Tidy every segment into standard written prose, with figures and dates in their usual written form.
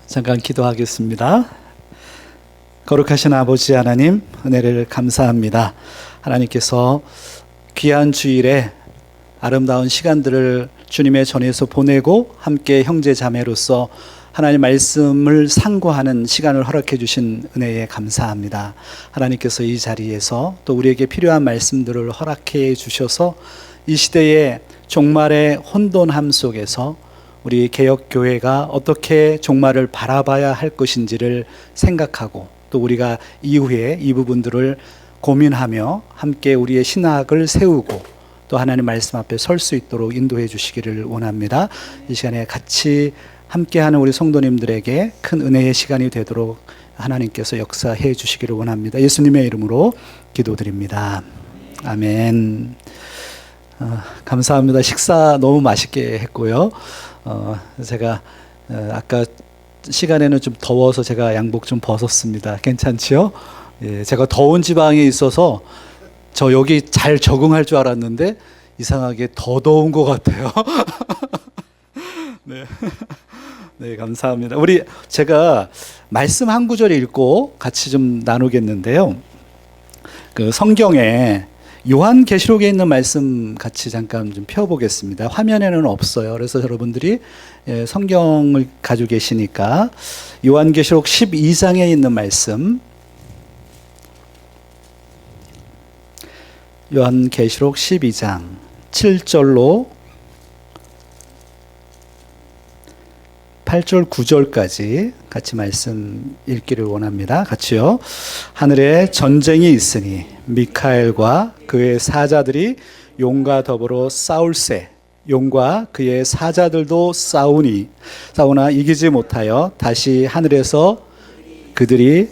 잠깐 기도하겠습니다. 거룩하신 아버지 하나님, 은혜를 감사합니다. 하나님께서 귀한 주일에 아름다운 시간들을 주님의 전에서 보내고 함께 형제 자매로서 하나님 말씀을 상고하는 시간을 허락해 주신 은혜에 감사합니다. 하나님께서 이 자리에서 또 우리에게 필요한 말씀들을 허락해 주셔서 이 시대의 종말의 혼돈함 속에서 우리 개혁교회가 어떻게 종말을 바라봐야 할 것인지를 생각하고 또 우리가 이후에 이 부분들을 고민하며 함께 우리의 신학을 세우고 또 하나님 말씀 앞에 설 수 있도록 인도해 주시기를 원합니다. 이 시간에 같이 함께하는 우리 성도님들에게 큰 은혜의 시간이 되도록 하나님께서 역사해 주시기를 원합니다. 예수님의 이름으로 기도드립니다. 아멘. 감사합니다. 식사 너무 맛있게 했고요. 제가 아까 시간에는 좀 더워서 제가 양복 좀 벗었습니다. 괜찮지요? 예, 제가 더운 지방에 있어서 저 여기 잘 적응할 줄 알았는데 이상하게 더 더운 것 같아요. 네. 네, 감사합니다. 제가 말씀 한 구절 읽고 같이 좀 나누겠는데요. 그 성경에 요한계시록에 있는 말씀 같이 잠깐 좀 펴보겠습니다. 화면에는 없어요. 그래서 여러분들이 성경을 가지고 계시니까 요한계시록 12장에 있는 말씀, 요한계시록 12장 7절로 8절 9절까지 같이 말씀 읽기를 원합니다. 같이요. 하늘에 전쟁이 있으니 미카엘과 그의 사자들이 용과 더불어 싸울세 용과 그의 사자들도 싸우나 이기지 못하여 다시 하늘에서 그들이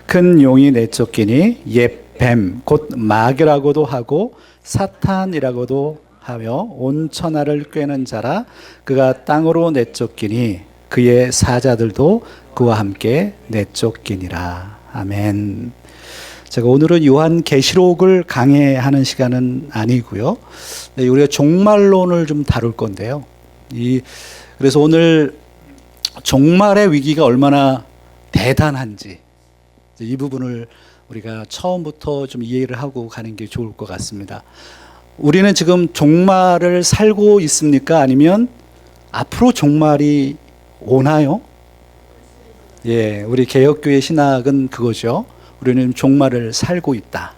큰 용이 내쫓기니 옛 뱀 곧 마귀라고도 하고 사탄이라고도 하며 온 천하를 꿰는 자라 그가 땅으로 내쫓기니 그의 사자들도 그와 함께 내쫓기니라. 아멘. 제가 오늘은 요한계시록을 강해하는 시간은 아니고요. 우리가 종말론을 좀 다룰 건데요. 그래서 오늘 종말의 위기가 얼마나 대단한지 이 부분을 우리가 처음부터 좀 이해를 하고 가는 게 좋을 것 같습니다. 우리는 지금 종말을 살고 있습니까? 아니면 앞으로 종말이 오나요? 예, 우리 개혁교회 신학은 그거죠. 우리는 종말을 살고 있다.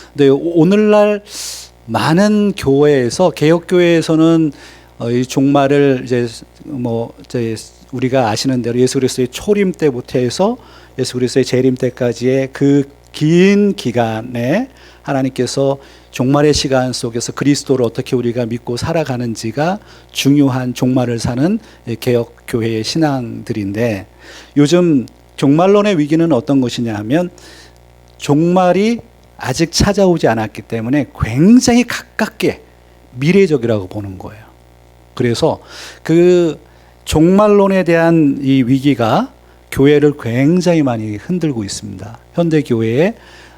근데 오늘날 많은 교회에서 개혁교회에서는 이 종말을 이제 우리가 아시는 대로 예수 그리스도의 초림 때부터 해서 예수 그리스도의 재림 때까지의 그 긴 기간에 하나님께서 종말의 시간 속에서 그리스도를 어떻게 우리가 믿고 살아가는지가 중요한 종말을 사는 개혁교회의 신앙들인데 요즘 종말론의 위기는 어떤 것이냐 하면 종말이 아직 찾아오지 않았기 때문에 굉장히 가깝게 미래적이라고 보는 거예요. 그래서 그 종말론에 대한 이 위기가 교회를 굉장히 많이 흔들고 있습니다. 현대 교회의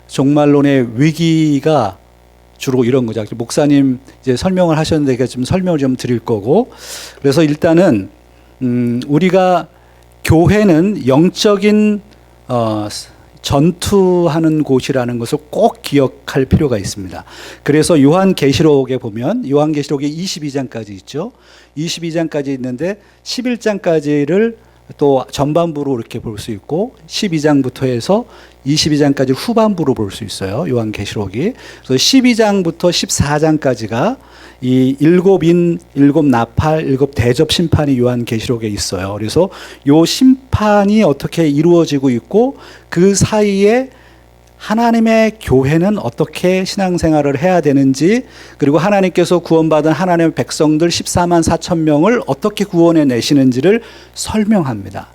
종말론의 위기가 주로 이런 거죠. 목사님 이제 설명을 하셨는데 제가 좀 설명을 좀 드릴 거고, 그래서 일단은 우리가 교회는 영적인 전투하는 곳이라는 것을 꼭 기억할 필요가 있습니다. 그래서 요한계시록에 보면 요한계시록에 22장까지 있죠. 22장까지 있는데 11장까지를 또 전반부로 이렇게 볼 수 있고 12장부터 해서 22장까지 후반부로 볼 수 있어요. 요한계시록이. 그래서 12장부터 14장까지가 이 일곱 나팔, 일곱 대접 심판이 요한계시록에 있어요. 그래서 요 심판이 어떻게 이루어지고 있고 그 사이에 하나님의 교회는 어떻게 신앙생활을 해야 되는지, 그리고 하나님께서 구원받은 하나님의 백성들 14만 4천 명을 어떻게 구원해 내시는지를 설명합니다.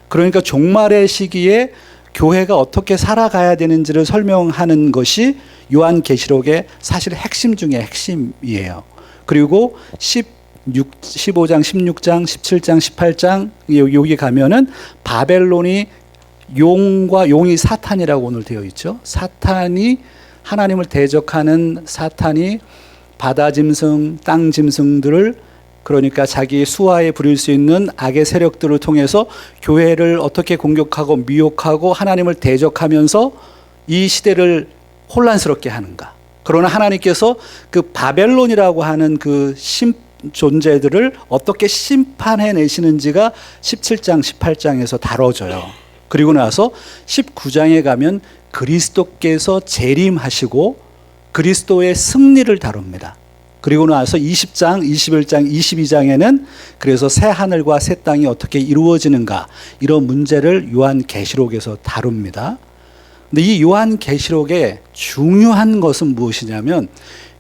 그러니까 종말의 시기에 교회가 어떻게 살아가야 되는지를 설명하는 것이 요한계시록의 사실 핵심 중에 핵심이에요. 그리고 15장, 16장, 17장, 18장 여기 가면은 바벨론이 용이 사탄이라고 오늘 되어 있죠. 사탄이 하나님을 대적하는 사탄이 바다 짐승, 땅 짐승들을 그러니까 자기 수하에 부릴 수 있는 악의 세력들을 통해서 교회를 어떻게 공격하고 미혹하고 하나님을 대적하면서 이 시대를 혼란스럽게 하는가. 그러나 하나님께서 그 바벨론이라고 하는 그 존재들을 어떻게 심판해 내시는지가 17장, 18장에서 다뤄져요. 그리고 나서 19장에 가면 그리스도께서 재림하시고 그리스도의 승리를 다룹니다. 그리고 나서 20장, 21장, 22장에는 그래서 새 하늘과 새 땅이 어떻게 이루어지는가 이런 문제를 요한계시록에서 다룹니다. 근데 이 요한계시록의 중요한 것은 무엇이냐면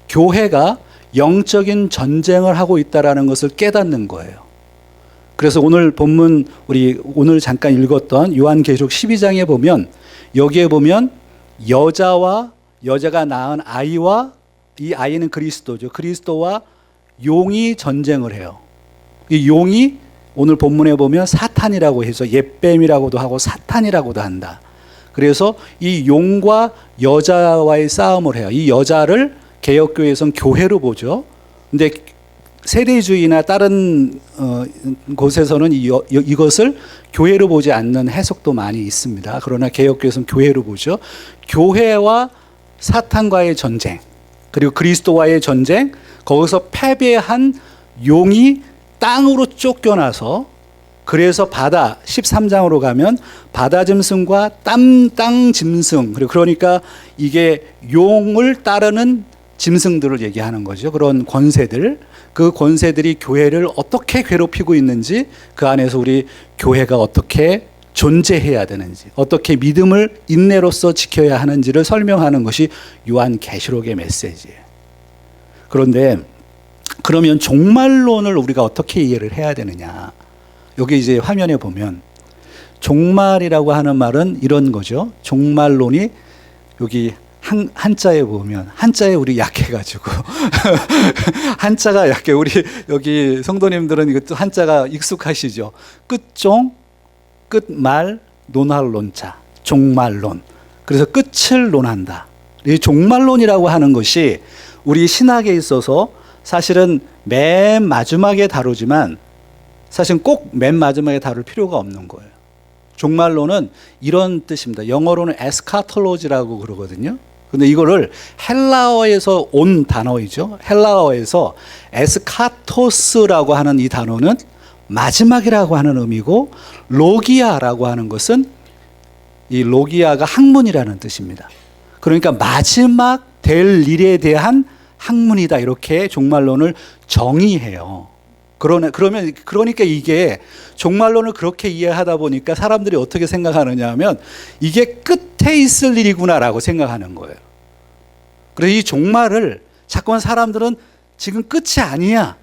교회가 영적인 전쟁을 하고 있다는 것을 깨닫는 거예요. 그래서 오늘 본문 우리 오늘 잠깐 읽었던 요한계시록 12장에 보면 여기에 보면 여자가 낳은 아이와 이 아이는 그리스도죠. 그리스도와 용이 전쟁을 해요. 이 용이 오늘 본문에 보면 사탄이라고 해서 옛뱀이라고도 하고 사탄이라고도 한다. 그래서 이 용과 여자와의 싸움을 해요. 이 여자를 개혁교회에서는 교회로 보죠. 근데 세대주의나 다른 곳에서는 이것을 교회로 보지 않는 해석도 많이 있습니다. 그러나 개혁교회에서는 교회로 보죠. 교회와 사탄과의 전쟁, 그리고 그리스도와의 전쟁, 거기서 패배한 용이 땅으로 쫓겨나서 그래서 바다 13장으로 가면 바다 짐승과 땅 짐승, 그러니까 이게 용을 따르는 짐승들을 얘기하는 거죠. 그런 권세들, 그 권세들이 교회를 어떻게 괴롭히고 있는지, 그 안에서 우리 교회가 어떻게 존재해야 되는지, 어떻게 믿음을 인내로서 지켜야 하는지를 설명하는 것이 요한계시록의 메시지예요. 그런데 그러면 종말론을 우리가 어떻게 이해를 해야 되느냐? 여기 이제 화면에 보면 종말이라고 하는 말은 이런 거죠. 종말론이 여기 한자에 보면, 한자에 우리 약해가지고 한자가 약해. 우리 여기 성도님들은 이것도 한자가 익숙하시죠. 끝종, 끝말, 논할 논자, 종말론. 그래서 끝을 논한다. 이 종말론이라고 하는 것이 우리 신학에 있어서 사실은 맨 마지막에 다루지만 사실은 꼭 맨 마지막에 다룰 필요가 없는 거예요. 종말론은 이런 뜻입니다. 영어로는 에스카톨로지라고 그러거든요. 근데 이거를 헬라어에서 온 단어이죠. 헬라어에서 에스카토스라고 하는 이 단어는 마지막이라고 하는 의미고, 로기아라고 하는 것은 이 로기아가 학문이라는 뜻입니다. 그러니까 마지막 될 일에 대한 학문이다, 이렇게 종말론을 정의해요. 그러니까 이게 종말론을 그렇게 이해하다 보니까 사람들이 어떻게 생각하느냐 하면 이게 끝에 있을 일이구나라고 생각하는 거예요. 그래서 이 종말을 자꾸만 사람들은 지금 끝이 아니야,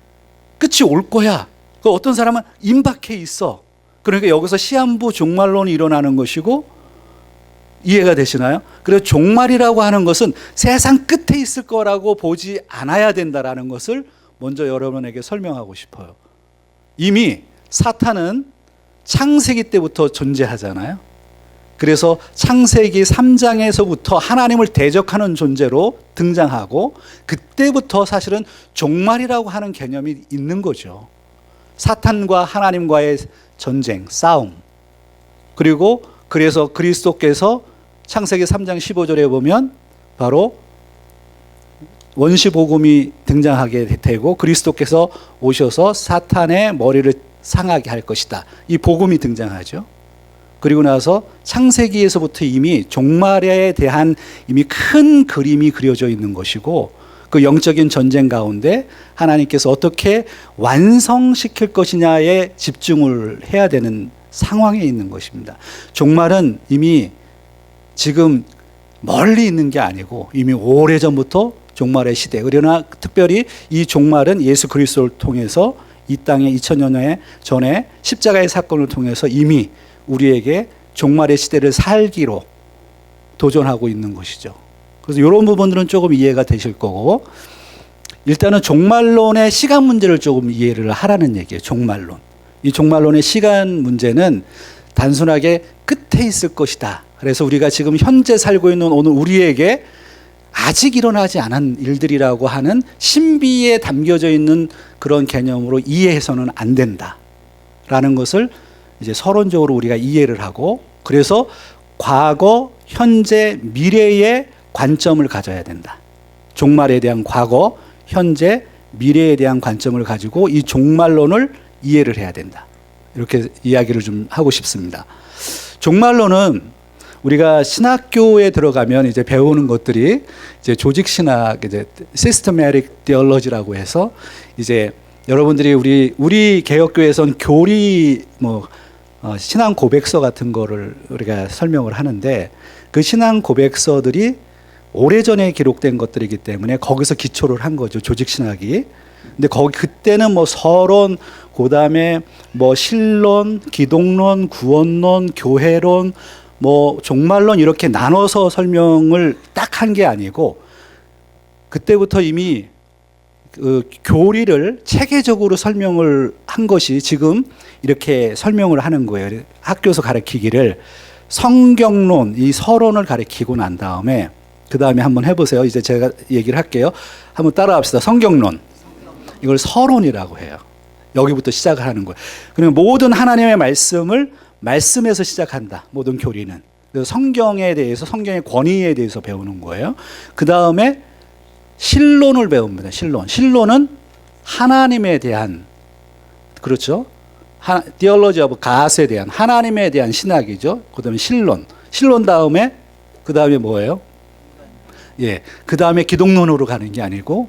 끝이 올 거야. 어떤 사람은 임박해 있어. 그러니까 여기서 시한부 종말론이 일어나는 것이고, 이해가 되시나요? 그래서 종말이라고 하는 것은 세상 끝에 있을 거라고 보지 않아야 된다라는 것을 먼저 여러분에게 설명하고 싶어요. 이미 사탄은 창세기 때부터 존재하잖아요. 그래서 창세기 3장에서부터 하나님을 대적하는 존재로 등장하고, 그때부터 사실은 종말이라고 하는 개념이 있는 거죠. 사탄과 하나님과의 전쟁, 싸움. 그리고 그래서 그리스도께서 창세기 3장 15절에 보면 바로 원시복음이 등장하게 되고, 그리스도께서 오셔서 사탄의 머리를 상하게 할 것이다, 이 복음이 등장하죠. 그리고 나서 창세기에서부터 이미 종말에 대한 이미 큰 그림이 그려져 있는 것이고, 그 영적인 전쟁 가운데 하나님께서 어떻게 완성시킬 것이냐에 집중을 해야 되는 상황에 있는 것입니다. 종말은 이미 지금 멀리 있는 게 아니고 이미 오래전부터 종말의 시대, 그러나 특별히 이 종말은 예수 그리스도를 통해서 이 땅에 2000년 전에 십자가의 사건을 통해서 이미 우리에게 종말의 시대를 살기로 도전하고 있는 것이죠. 그래서 이런 부분들은 조금 이해가 되실 거고, 일단은 종말론의 시간 문제를 조금 이해를 하라는 얘기예요. 종말론. 이 종말론의 시간 문제는 단순하게 끝에 있을 것이다. 그래서 우리가 지금 현재 살고 있는 오늘 우리에게 아직 일어나지 않은 일들이라고 하는 신비에 담겨져 있는 그런 개념으로 이해해서는 안 된다라는 것을 이제 서론적으로 우리가 이해를 하고, 그래서 과거, 현재, 미래의 관점을 가져야 된다. 종말에 대한 과거, 현재, 미래에 대한 관점을 가지고 이 종말론을 이해를 해야 된다. 이렇게 이야기를 좀 하고 싶습니다. 종말론은 우리가 신학교에 들어가면 이제 배우는 것들이 이제 조직 신학, 이제 시스테매틱 디얼러지라고 해서, 이제 여러분들이 우리 개혁교회에선 교리 신앙 고백서 같은 거를 우리가 설명을 하는데, 그 신앙 고백서들이 오래전에 기록된 것들이기 때문에 거기서 기초를 한 거죠, 조직 신학이. 근데 그때는 서론, 그다음에 신론, 기독론, 구원론, 교회론, 종말론 이렇게 나눠서 설명을 딱 한 게 아니고, 그때부터 이미 그 교리를 체계적으로 설명을 한 것이 지금 이렇게 설명을 하는 거예요. 학교에서 가르치기를 성경론, 이 서론을 가르치고 난 다음에, 그 다음에 한번 해보세요. 이제 제가 얘기를 할게요. 한번 따라합시다. 성경론. 이걸 서론이라고 해요. 여기부터 시작을 하는 거예요. 그러면 모든 하나님의 말씀을 말씀에서 시작한다. 모든 교리는. 그래서 성경에 대해서, 성경의 권위에 대해서 배우는 거예요. 그 다음에 신론을 배웁니다. 신론은 하나님에 대한, 그렇죠? Theology of God에 대한, 하나님에 대한 신학이죠. 그 다음에 신론 다음에, 그 다음에 뭐예요? 예, 그 다음에 기독론으로 가는 게 아니고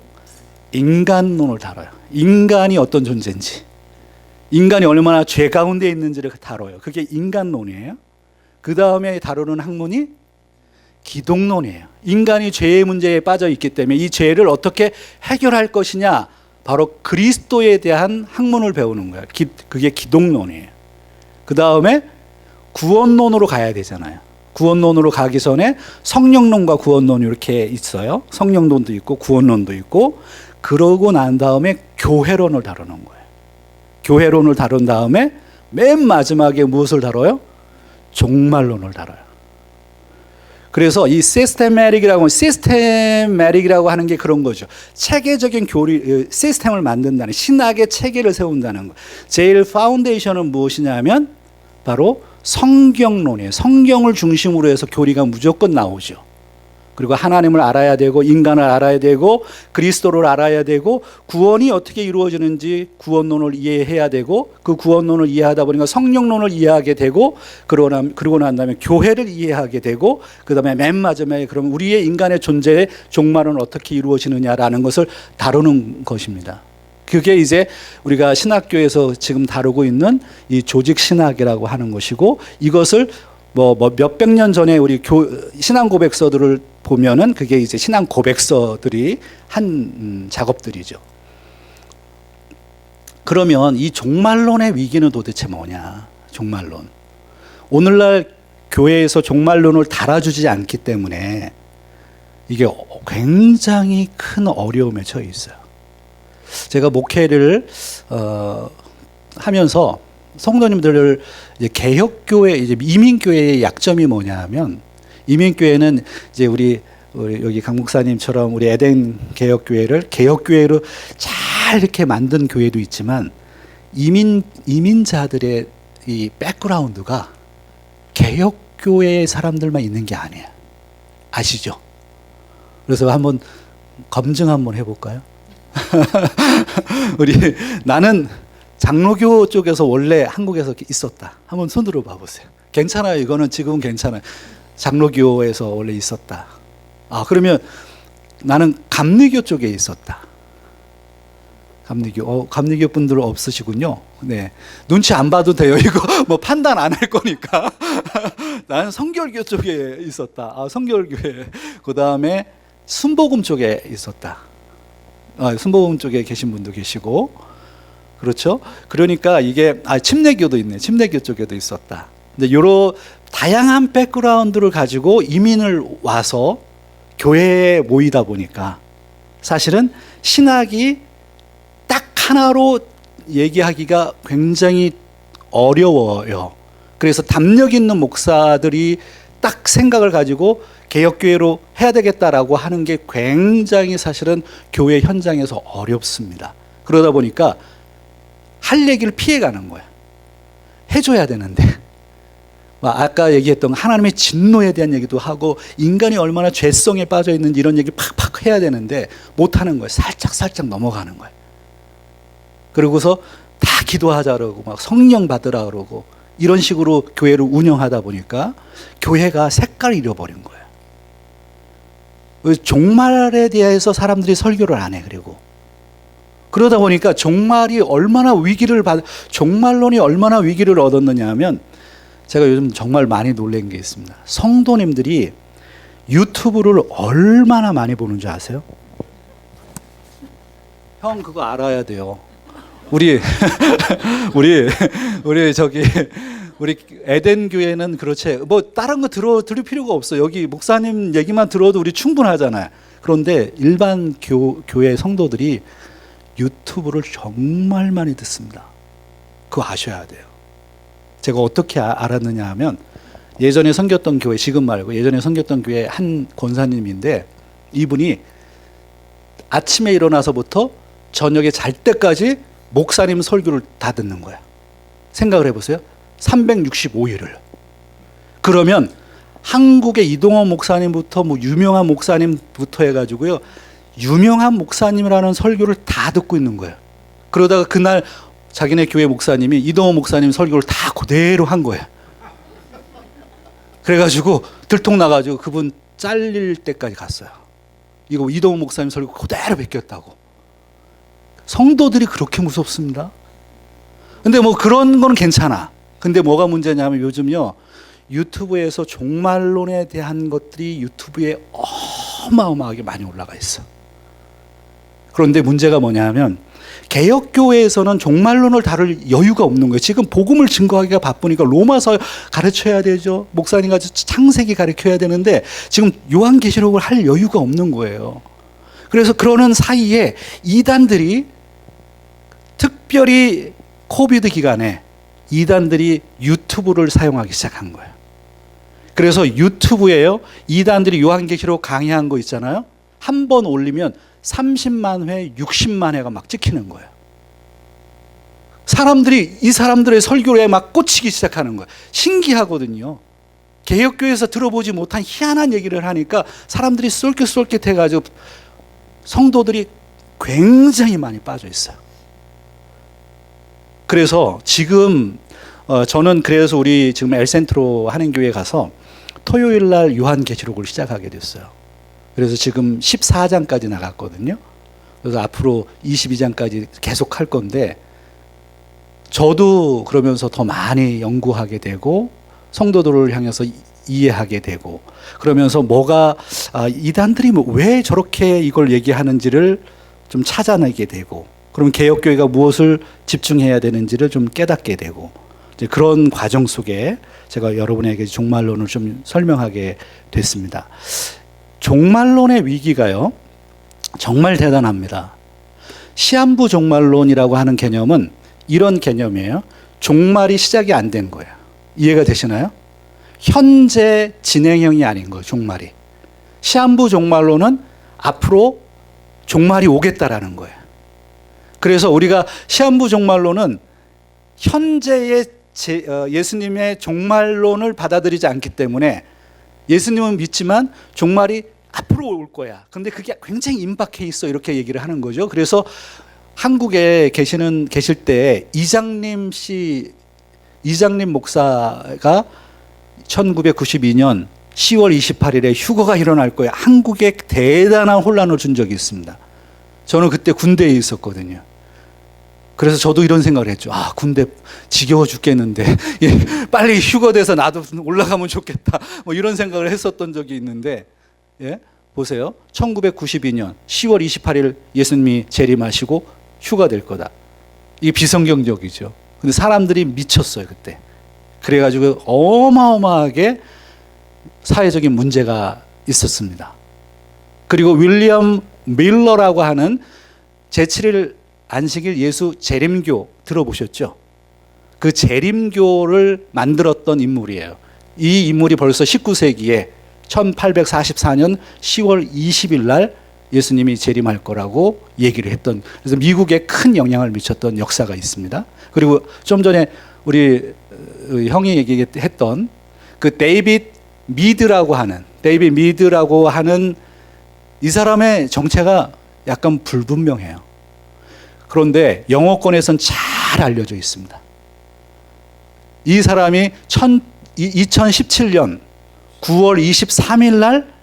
인간론을 다뤄요. 인간이 어떤 존재인지, 인간이 얼마나 죄 가운데 있는지를 다뤄요. 그게 인간론이에요. 그 다음에 다루는 학문이 기독론이에요. 인간이 죄의 문제에 빠져 있기 때문에 이 죄를 어떻게 해결할 것이냐, 바로 그리스도에 대한 학문을 배우는 거예요. 그게 기독론이에요. 그 다음에 구원론으로 가야 되잖아요. 구원론으로 가기 전에 성령론과 구원론이 이렇게 있어요. 성령론도 있고 구원론도 있고, 그러고 난 다음에 교회론을 다루는 거예요. 교회론을 다룬 다음에 맨 마지막에 무엇을 다뤄요? 종말론을 다뤄요. 그래서 이 시스테매틱이라고 하는 게 그런 거죠. 체계적인 교리, 시스템을 만든다는, 신학의 체계를 세운다는 거. 제일 파운데이션은 무엇이냐면 바로 성경론이에요. 성경을 중심으로 해서 교리가 무조건 나오죠. 그리고 하나님을 알아야 되고, 인간을 알아야 되고, 그리스도를 알아야 되고, 구원이 어떻게 이루어지는지 구원론을 이해해야 되고, 그 구원론을 이해하다 보니까 성령론을 이해하게 되고, 그러고 난 다음에 교회를 이해하게 되고, 그 다음에 맨 마지막에 그럼 우리의 인간의 존재의 종말은 어떻게 이루어지느냐라는 것을 다루는 것입니다. 그게 이제 우리가 신학교에서 지금 다루고 있는 이 조직 신학이라고 하는 것이고, 이것을 몇백 년 전에 우리 신앙 고백서들을 보면은 그게 이제 신앙 고백서들이 한 작업들이죠. 그러면 이 종말론의 위기는 도대체 뭐냐? 종말론. 오늘날 교회에서 종말론을 달아주지 않기 때문에 이게 굉장히 큰 어려움에 처해 있어요. 제가 목회를 하면서 성도님들을 이제 개혁교회, 이제 이민교회의 약점이 뭐냐면, 이민교회는 이제 우리 여기 강 목사님처럼 우리 에덴 개혁교회를 개혁교회로 잘 이렇게 만든 교회도 있지만, 이민자들의 이 백그라운드가 개혁교회 사람들만 있는 게 아니에요. 아시죠? 그래서 한번 검증 한번 해볼까요? 나는 장로교 쪽에서 원래 한국에서 있었다. 한번 손 들어 봐보세요. 괜찮아요. 이거는 지금은 괜찮아요. 장로교에서 원래 있었다. 그러면 나는 감리교 쪽에 있었다. 감리교 분들 없으시군요. 네. 눈치 안 봐도 돼요. 이거 판단 안 할 거니까. 나는 성결교 쪽에 있었다. 성결교회. 그 다음에 순복음 쪽에 있었다. 순복음 쪽에 계신 분도 계시고. 그렇죠? 그러니까 이게 침례교도 있네. 침례교 쪽에도 있었다. 근데 이런 다양한 백그라운드를 가지고 이민을 와서 교회에 모이다 보니까 사실은 신학이 딱 하나로 얘기하기가 굉장히 어려워요. 그래서 담력 있는 목사들이 딱 생각을 가지고 개혁교회로 해야 되겠다라고 하는 게 굉장히 사실은 교회 현장에서 어렵습니다. 그러다 보니까 할 얘기를 피해가는 거야. 해줘야 되는데. 아까 얘기했던 하나님의 진노에 대한 얘기도 하고 인간이 얼마나 죄성에 빠져 있는지 이런 얘기 팍팍 해야 되는데 못하는 거예요. 살짝 넘어가는 거예요. 그러고서 다 기도하자 그러고 막 성령 받으라 그러고 이런 식으로 교회를 운영하다 보니까 교회가 색깔을 잃어버린 거예요. 종말에 대해서 사람들이 설교를 안 해. 그리고 그러다 보니까 종말론이 얼마나 위기를 얻었느냐 하면 제가 요즘 정말 많이 놀란 게 있습니다. 성도님들이 유튜브를 얼마나 많이 보는 줄 아세요? 형 그거 알아야 돼요. 우리 에덴 교회는 그렇지 뭐 다른 거 들을 필요가 없어. 여기 목사님 얘기만 들어도 우리 충분하잖아요. 그런데 일반 교회 성도들이 유튜브를 정말 많이 듣습니다. 그거 아셔야 돼요. 제가 어떻게 알았느냐 하면 예전에 섬겼던 교회, 지금 말고 예전에 섬겼던 교회 한 권사님인데 이분이 아침에 일어나서부터 저녁에 잘 때까지 목사님 설교를 다 듣는 거야. 생각을 해보세요. 365일을. 그러면 한국의 이동원 목사님부터 뭐 유명한 목사님부터 해가지고요. 유명한 목사님이라는 설교를 다 듣고 있는 거예요. 그러다가 그날 자기네 교회 목사님이 이동원 목사님 설교를 다 그대로 한 거예요. 그래가지고 들통나가지고 그분 잘릴 때까지 갔어요. 이거 이동원 목사님 설교 그대로 베꼈다고. 성도들이 그렇게 무섭습니다. 근데 뭐 그런 거는 괜찮아. 근데 뭐가 문제냐면 요즘요. 유튜브에서 종말론에 대한 것들이 유튜브에 어마어마하게 많이 올라가 있어. 그런데 문제가 뭐냐면 개혁교회에서는 종말론을 다룰 여유가 없는 거예요. 지금 복음을 증거하기가 바쁘니까 로마서 가르쳐야 되죠. 목사님과 창세기 가르쳐야 되는데 지금 요한계시록을 할 여유가 없는 거예요. 그래서 그러는 사이에 이단들이 특별히 코비드 기간에 이단들이 유튜브를 사용하기 시작한 거예요. 그래서 유튜브에요. 이단들이 요한계시록 강의한 거 있잖아요. 한 번 올리면 30만 회, 60만 회가 막 찍히는 거예요. 이 사람들의 설교에 막 꽂히기 시작하는 거예요. 신기하거든요. 개혁교회에서 들어보지 못한 희한한 얘기를 하니까 사람들이 쏠깃쏠깃해가지고 성도들이 굉장히 많이 빠져 있어요. 그래서 지금 저는 그래서 우리 지금 엘센트로 하는 교회에 가서 토요일 날 요한계시록을 시작하게 됐어요. 그래서 지금 14장까지 나갔거든요. 그래서 앞으로 22장까지 계속 할 건데 저도 그러면서 더 많이 연구하게 되고 성도들을 향해서 이해하게 되고 그러면서 이단들이 왜 저렇게 이걸 얘기하는지를 좀 찾아내게 되고 그럼 개혁교회가 무엇을 집중해야 되는지를 좀 깨닫게 되고 이제 그런 과정 속에 제가 여러분에게 종말론을 좀 설명하게 됐습니다. 종말론의 위기가요, 정말 대단합니다. 시한부 종말론이라고 하는 개념은 이런 개념이에요. 종말이 시작이 안 된 거예요. 이해가 되시나요? 현재 진행형이 아닌 거예요, 종말이. 시한부 종말론은 앞으로 종말이 오겠다라는 거예요. 그래서 우리가 시한부 종말론은 현재의 예수님의 종말론을 받아들이지 않기 때문에 예수님은 믿지만 종말이 앞으로 올 거야. 그런데 그게 굉장히 임박해 있어. 이렇게 얘기를 하는 거죠. 그래서 한국에 계실 때 이장림 목사가 1992년 10월 28일에 휴거가 일어날 거야. 한국에 대단한 혼란을 준 적이 있습니다. 저는 그때 군대에 있었거든요. 그래서 저도 이런 생각을 했죠. 군대 지겨워 죽겠는데 빨리 휴거돼서 나도 올라가면 좋겠다. 뭐 이런 생각을 했었던 적이 있는데 보세요. 1992년 10월 28일 예수님이 재림하시고 휴가될 거다. 이게 비성경적이죠. 근데 사람들이 미쳤어요, 그때. 그래가지고 어마어마하게 사회적인 문제가 있었습니다. 그리고 윌리엄 밀러라고 하는 제7일 안식일 예수 재림교 들어보셨죠? 그 재림교를 만들었던 인물이에요. 이 인물이 벌써 19세기에 1844년 10월 20일 날 예수님이 재림할 거라고 얘기를 했던, 그래서 미국에 큰 영향을 미쳤던 역사가 있습니다. 그리고 좀 전에 우리 형이 얘기했던 그 데이빗 미드라고 하는 이 사람의 정체가 약간 불분명해요. 그런데 영어권에선 잘 알려져 있습니다. 이 사람이 2017년 9월 23일 날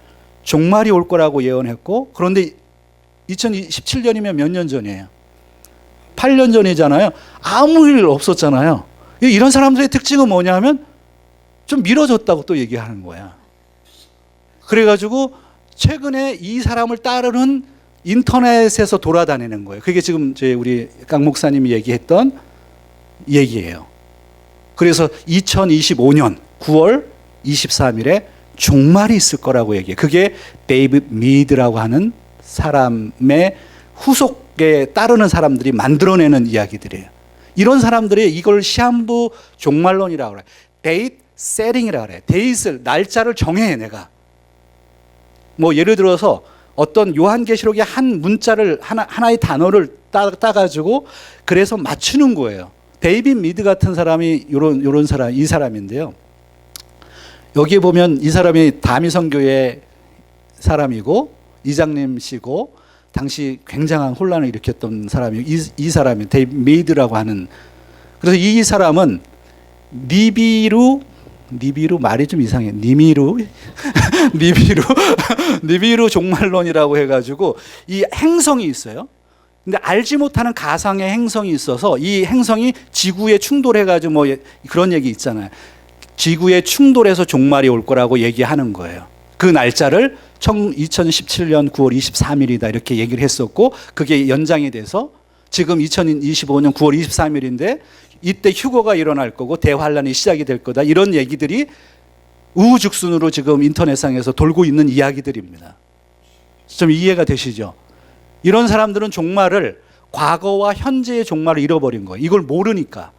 종말이 올 거라고 예언했고, 그런데 2017년이면 몇 년 전이에요? 8년 전이잖아요. 아무 일 없었잖아요. 이런 사람들의 특징은 뭐냐면 좀 미뤄졌다고 또 얘기하는 거야. 그래가지고 최근에 이 사람을 따르는 인터넷에서 돌아다니는 거예요. 그게 지금 우리 강 목사님이 얘기했던 얘기예요. 그래서 2025년 9월 23일에 종말이 있을 거라고 얘기해요. 그게 데이빗 미드라고 하는 사람의 후속에 따르는 사람들이 만들어내는 이야기들이에요. 이런 사람들이 이걸 시한부 종말론이라고 그래요. 데이트 세팅이라고 그래요. 데이트를, 날짜를 정해 내가. 뭐 예를 들어서 어떤 요한계시록의 한 문자를 하나의 단어를 따가지고 그래서 맞추는 거예요. 데이빗 미드 같은 사람이 요런 사람, 이 사람인데요. 여기에 보면 이 사람이 다미성교회 사람이고 이장님시고 당시 굉장한 혼란을 일으켰던 사람이 이 사람이 데이빗 미드라고 하는. 그래서 이 사람은 니비루 말이 좀 이상해. 니비루 종말론이라고 해가지고 이 행성이 있어요. 근데 알지 못하는 가상의 행성이 있어서 이 행성이 지구에 충돌해가지고 뭐 그런 얘기 있잖아요. 지구에 충돌해서 종말이 올 거라고 얘기하는 거예요. 그 날짜를 2017년 9월 23일이다 이렇게 얘기를 했었고, 그게 연장이 돼서 지금 2025년 9월 23일인데 이때 휴거가 일어날 거고 대환란이 시작이 될 거다, 이런 얘기들이 우후죽순으로 지금 인터넷상에서 돌고 있는 이야기들입니다. 좀 이해가 되시죠? 이런 사람들은 종말을, 과거와 현재의 종말을 잃어버린 거예요. 이걸 모르니까.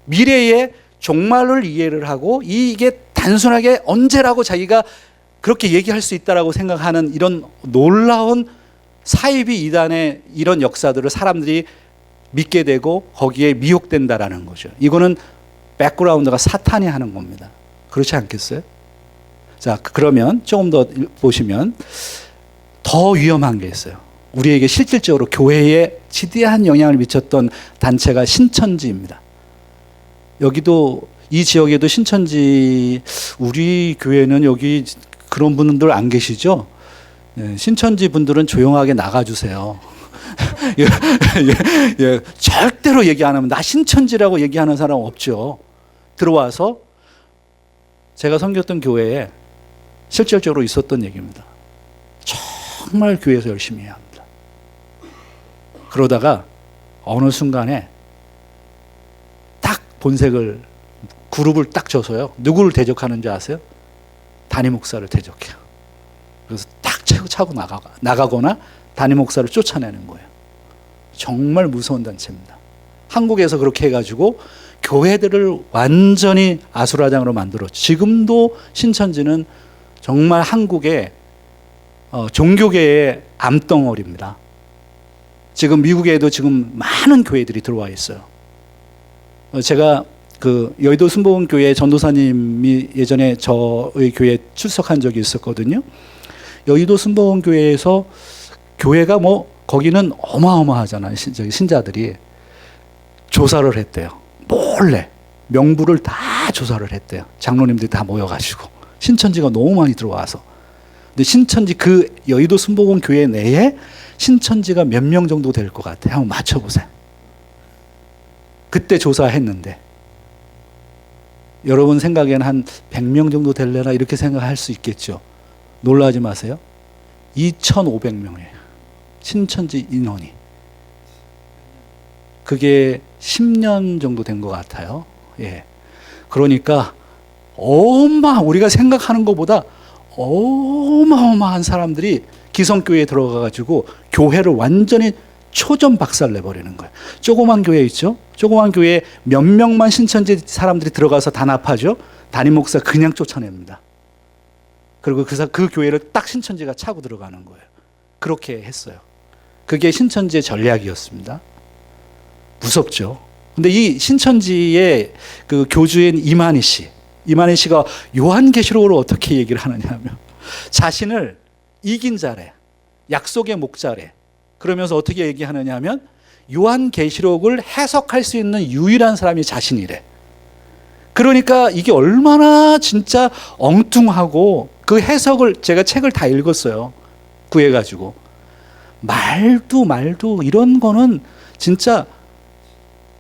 미래의 종말을 이해를 하고 이게 단순하게 언제라고 자기가 그렇게 얘기할 수 있다라고 생각하는 이런 놀라운 사이비 이단의 이런 역사들을 사람들이 믿게 되고 거기에 미혹된다라는 거죠. 이거는 백그라운드가 사탄이 하는 겁니다. 그렇지 않겠어요? 자, 그러면 조금 더 보시면 더 위험한 게 있어요. 우리에게 실질적으로 교회에 지대한 영향을 미쳤던 단체가 신천지입니다. 여기도 이 지역에도 신천지, 우리 교회는 여기 그런 분들 안 계시죠? 신천지 분들은 조용하게 나가주세요. 예, 절대로 얘기 안 하면, 나 신천지라고 얘기하는 사람 없죠. 들어와서 제가 섬겼던 교회에 실질적으로 있었던 얘기입니다. 정말 교회에서 열심히 해야 합니다. 그러다가 어느 순간에 딱 본색을, 그룹을 딱 져서요. 누구를 대적하는 줄 아세요? 담임 목사를 대적해요. 그래서 딱 차고 나가거나 담임 목사를 쫓아내는 거예요. 정말 무서운 단체입니다. 한국에서 그렇게 해가지고 교회들을 완전히 아수라장으로 만들었죠. 지금도 신천지는 정말 한국의 종교계의 암덩어리입니다. 지금 미국에도 지금 많은 교회들이 들어와 있어요. 제가 그 여의도 순복음교회 전도사님이 예전에 저희 교회에 출석한 적이 있었거든요. 여의도 순복음교회에서 교회가 뭐 거기는 어마어마하잖아요. 신자들이 조사를 했대요. 몰래 명부를 다 조사를 했대요. 장로님들이 다 모여가지고 신천지가 너무 많이 들어와서. 근데 신천지, 그 여의도 순복음교회 내에 신천지가 몇 명 정도 될 것 같아요? 한번 맞춰보세요. 그때 조사했는데 여러분 생각에는 한 100명 정도 될래나 이렇게 생각할 수 있겠죠. 놀라지 마세요. 2,500명이에요. 신천지 인원이. 그게 10년 정도 된 것 같아요. 예. 그러니까 우리가 생각하는 것보다 어마어마한 사람들이 기성교회에 들어가가지고 교회를 완전히 초전 박살 내버리는 거예요. 조그만 교회 있죠? 조그만 교회에 몇 명만 신천지 사람들이 들어가서 단합하죠? 담임 목사 그냥 쫓아냅니다. 그리고 그 교회를 딱 신천지가 차고 들어가는 거예요. 그렇게 했어요. 그게 신천지의 전략이었습니다. 무섭죠. 근데 이 신천지의 그 교주인 이만희 씨가 요한계시록을 어떻게 얘기를 하느냐 하면 자신을 이긴 자래, 약속의 목자래. 그러면서 어떻게 얘기하느냐 하면 요한계시록을 해석할 수 있는 유일한 사람이 자신이래. 그러니까 이게 얼마나 진짜 엉뚱하고 그 해석을 제가 책을 다 읽었어요. 구해가지고. 말도 이런 거는 진짜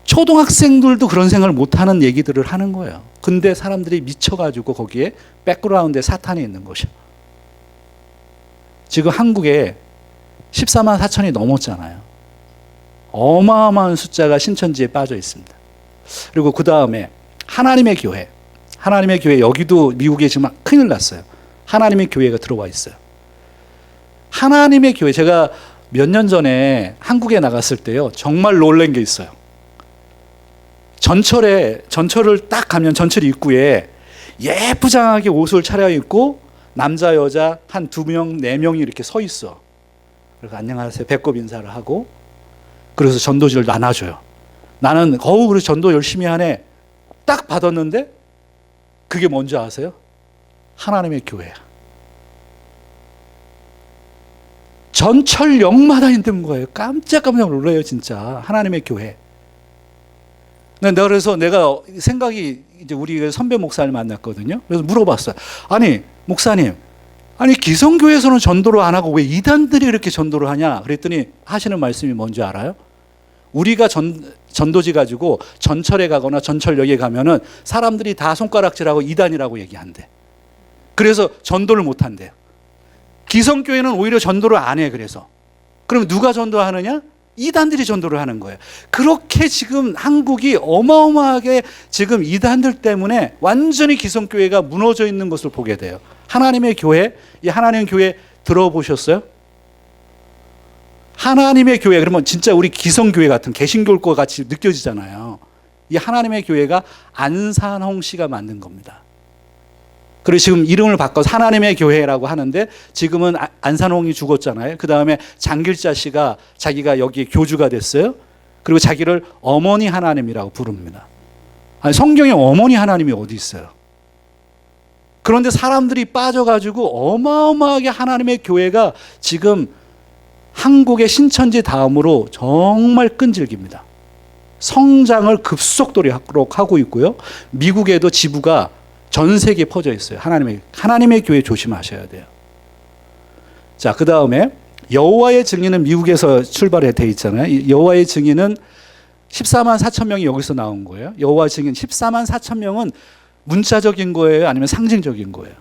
초등학생들도 그런 생각을 못하는 얘기들을 하는 거예요. 근데 사람들이 미쳐가지고 거기에 백그라운드에 사탄이 있는 것이요. 지금 한국에 14만 4천이 넘었잖아요. 어마어마한 숫자가 신천지에 빠져 있습니다. 그리고 그 다음에 하나님의 교회 여기도 미국에 지금 큰일 났어요. 하나님의 교회가 들어와 있어요. 하나님의 교회, 제가 몇 년 전에 한국에 나갔을 때요, 정말 놀란 게 있어요. 전철을 딱 가면 전철 입구에 예쁘장하게 옷을 차려입고 남자 여자 한 2명 4명이 이렇게 서 있어. 그래서 안녕하세요 배꼽 인사를 하고, 그래서 전도지를 나눠줘요. 나는 그래서 전도 열심히 하네 딱 받았는데 그게 뭔지 아세요? 하나님의 교회야. 전철역마다 있는 거예요. 깜짝깜짝 놀라요 진짜. 하나님의 교회. 그래서 내가 생각이, 이제 우리 선배 목사를 만났거든요. 그래서 물어봤어요. 아니 목사님, 아니 기성교회에서는 전도를 안 하고 왜 이단들이 이렇게 전도를 하냐? 그랬더니 하시는 말씀이 뭔지 알아요? 우리가 전도지 가지고 전철에 가거나 전철역에 가면은 사람들이 다 손가락질하고 이단이라고 얘기한대. 그래서 전도를 못 한대요. 기성교회는 오히려 전도를 안 해. 그래서 그럼 누가 전도하느냐? 이단들이 전도를 하는 거예요. 그렇게 지금 한국이 어마어마하게 지금 이단들 때문에 완전히 기성교회가 무너져 있는 것을 보게 돼요. 하나님의 교회, 이 하나님의 교회 들어보셨어요? 하나님의 교회, 그러면 진짜 우리 기성교회 같은 개신교일 것 같이 느껴지잖아요. 이 하나님의 교회가 안산홍 씨가 만든 겁니다. 그리고 지금 이름을 바꿔서 하나님의 교회라고 하는데, 지금은 안산홍이 죽었잖아요. 그 다음에 장길자 씨가 자기가 여기 교주가 됐어요. 그리고 자기를 어머니 하나님이라고 부릅니다. 아니, 성경에 어머니 하나님이 어디 있어요? 그런데 사람들이 빠져가지고 어마어마하게 하나님의 교회가 지금 한국의 신천지 다음으로 정말 끈질깁니다. 성장을 급속도로 하고 있고요. 미국에도 지부가 전 세계에 퍼져 있어요. 하나님의 교회 조심하셔야 돼요. 자, 그 다음에 여호와의 증인은 미국에서 출발해 돼 있잖아요. 여호와의 증인은 14만 4천 명이 여기서 나온 거예요. 여호와 증인 14만 4천 명은 문자적인 거예요? 아니면 상징적인 거예요?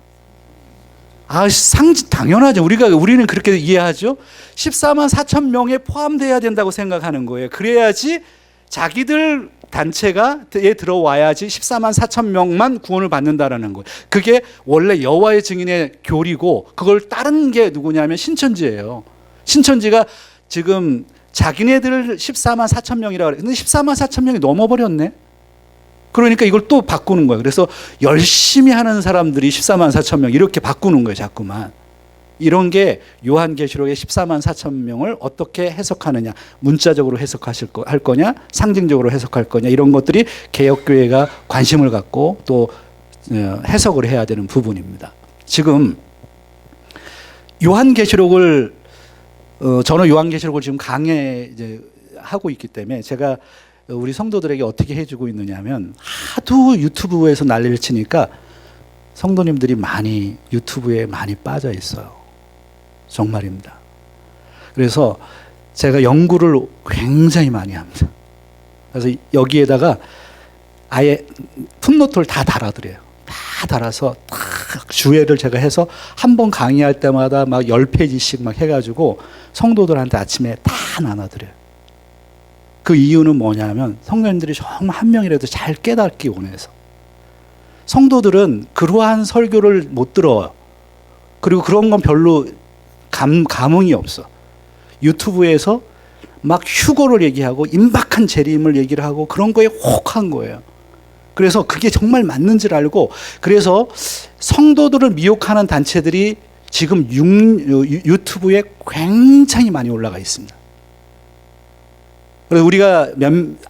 당연하죠. 우리는 그렇게 이해하죠. 14만 4천 명에 포함돼야 된다고 생각하는 거예요. 그래야지 자기들 단체가에 들어와야지 14만 4천 명만 구원을 받는다라는 거예요. 그게 원래 여호와의 증인의 교리고, 그걸 따른 게 누구냐면 신천지예요. 신천지가 지금 자기네들 14만 4천 명이라고 그래요. 근데 14만 4천 명이 넘어버렸네. 그러니까 이걸 또 바꾸는 거예요. 그래서 열심히 하는 사람들이 14만 4천 명 이렇게 바꾸는 거예요. 자꾸만. 이런 게 요한계시록의 14만 4천 명을 어떻게 해석하느냐, 문자적으로 할 거냐, 상징적으로 해석할 거냐, 이런 것들이 개혁교회가 관심을 갖고 또 해석을 해야 되는 부분입니다. 지금 요한계시록을 저는 요한계시록을 지금 강해 이제 하고 있기 때문에 제가 우리 성도들에게 어떻게 해주고 있느냐면, 하도 유튜브에서 난리를 치니까 성도님들이 유튜브에 많이 빠져 있어요. 정말입니다. 그래서 제가 연구를 굉장히 많이 합니다. 그래서 여기에다가 아예 풋노트를 다 달아드려요. 다 달아서 딱 주회를 제가 해서 한 번 강의할 때마다 막 10페이지씩 막 해가지고 성도들한테 아침에 다 나눠드려요. 그 이유는 뭐냐면 성도님들이 정말 한 명이라도 잘 깨닫기 원해서. 성도들은 그러한 설교를 못 들어요. 그리고 그런 건 별로 감흥이 없어. 유튜브에서 막 휴거를 얘기하고 임박한 재림을 얘기를 하고 그런 거에 혹한 거예요. 그래서 그게 정말 맞는 줄 알고, 그래서 성도들을 미혹하는 단체들이 지금 유튜브에 굉장히 많이 올라가 있습니다. 그래서 우리가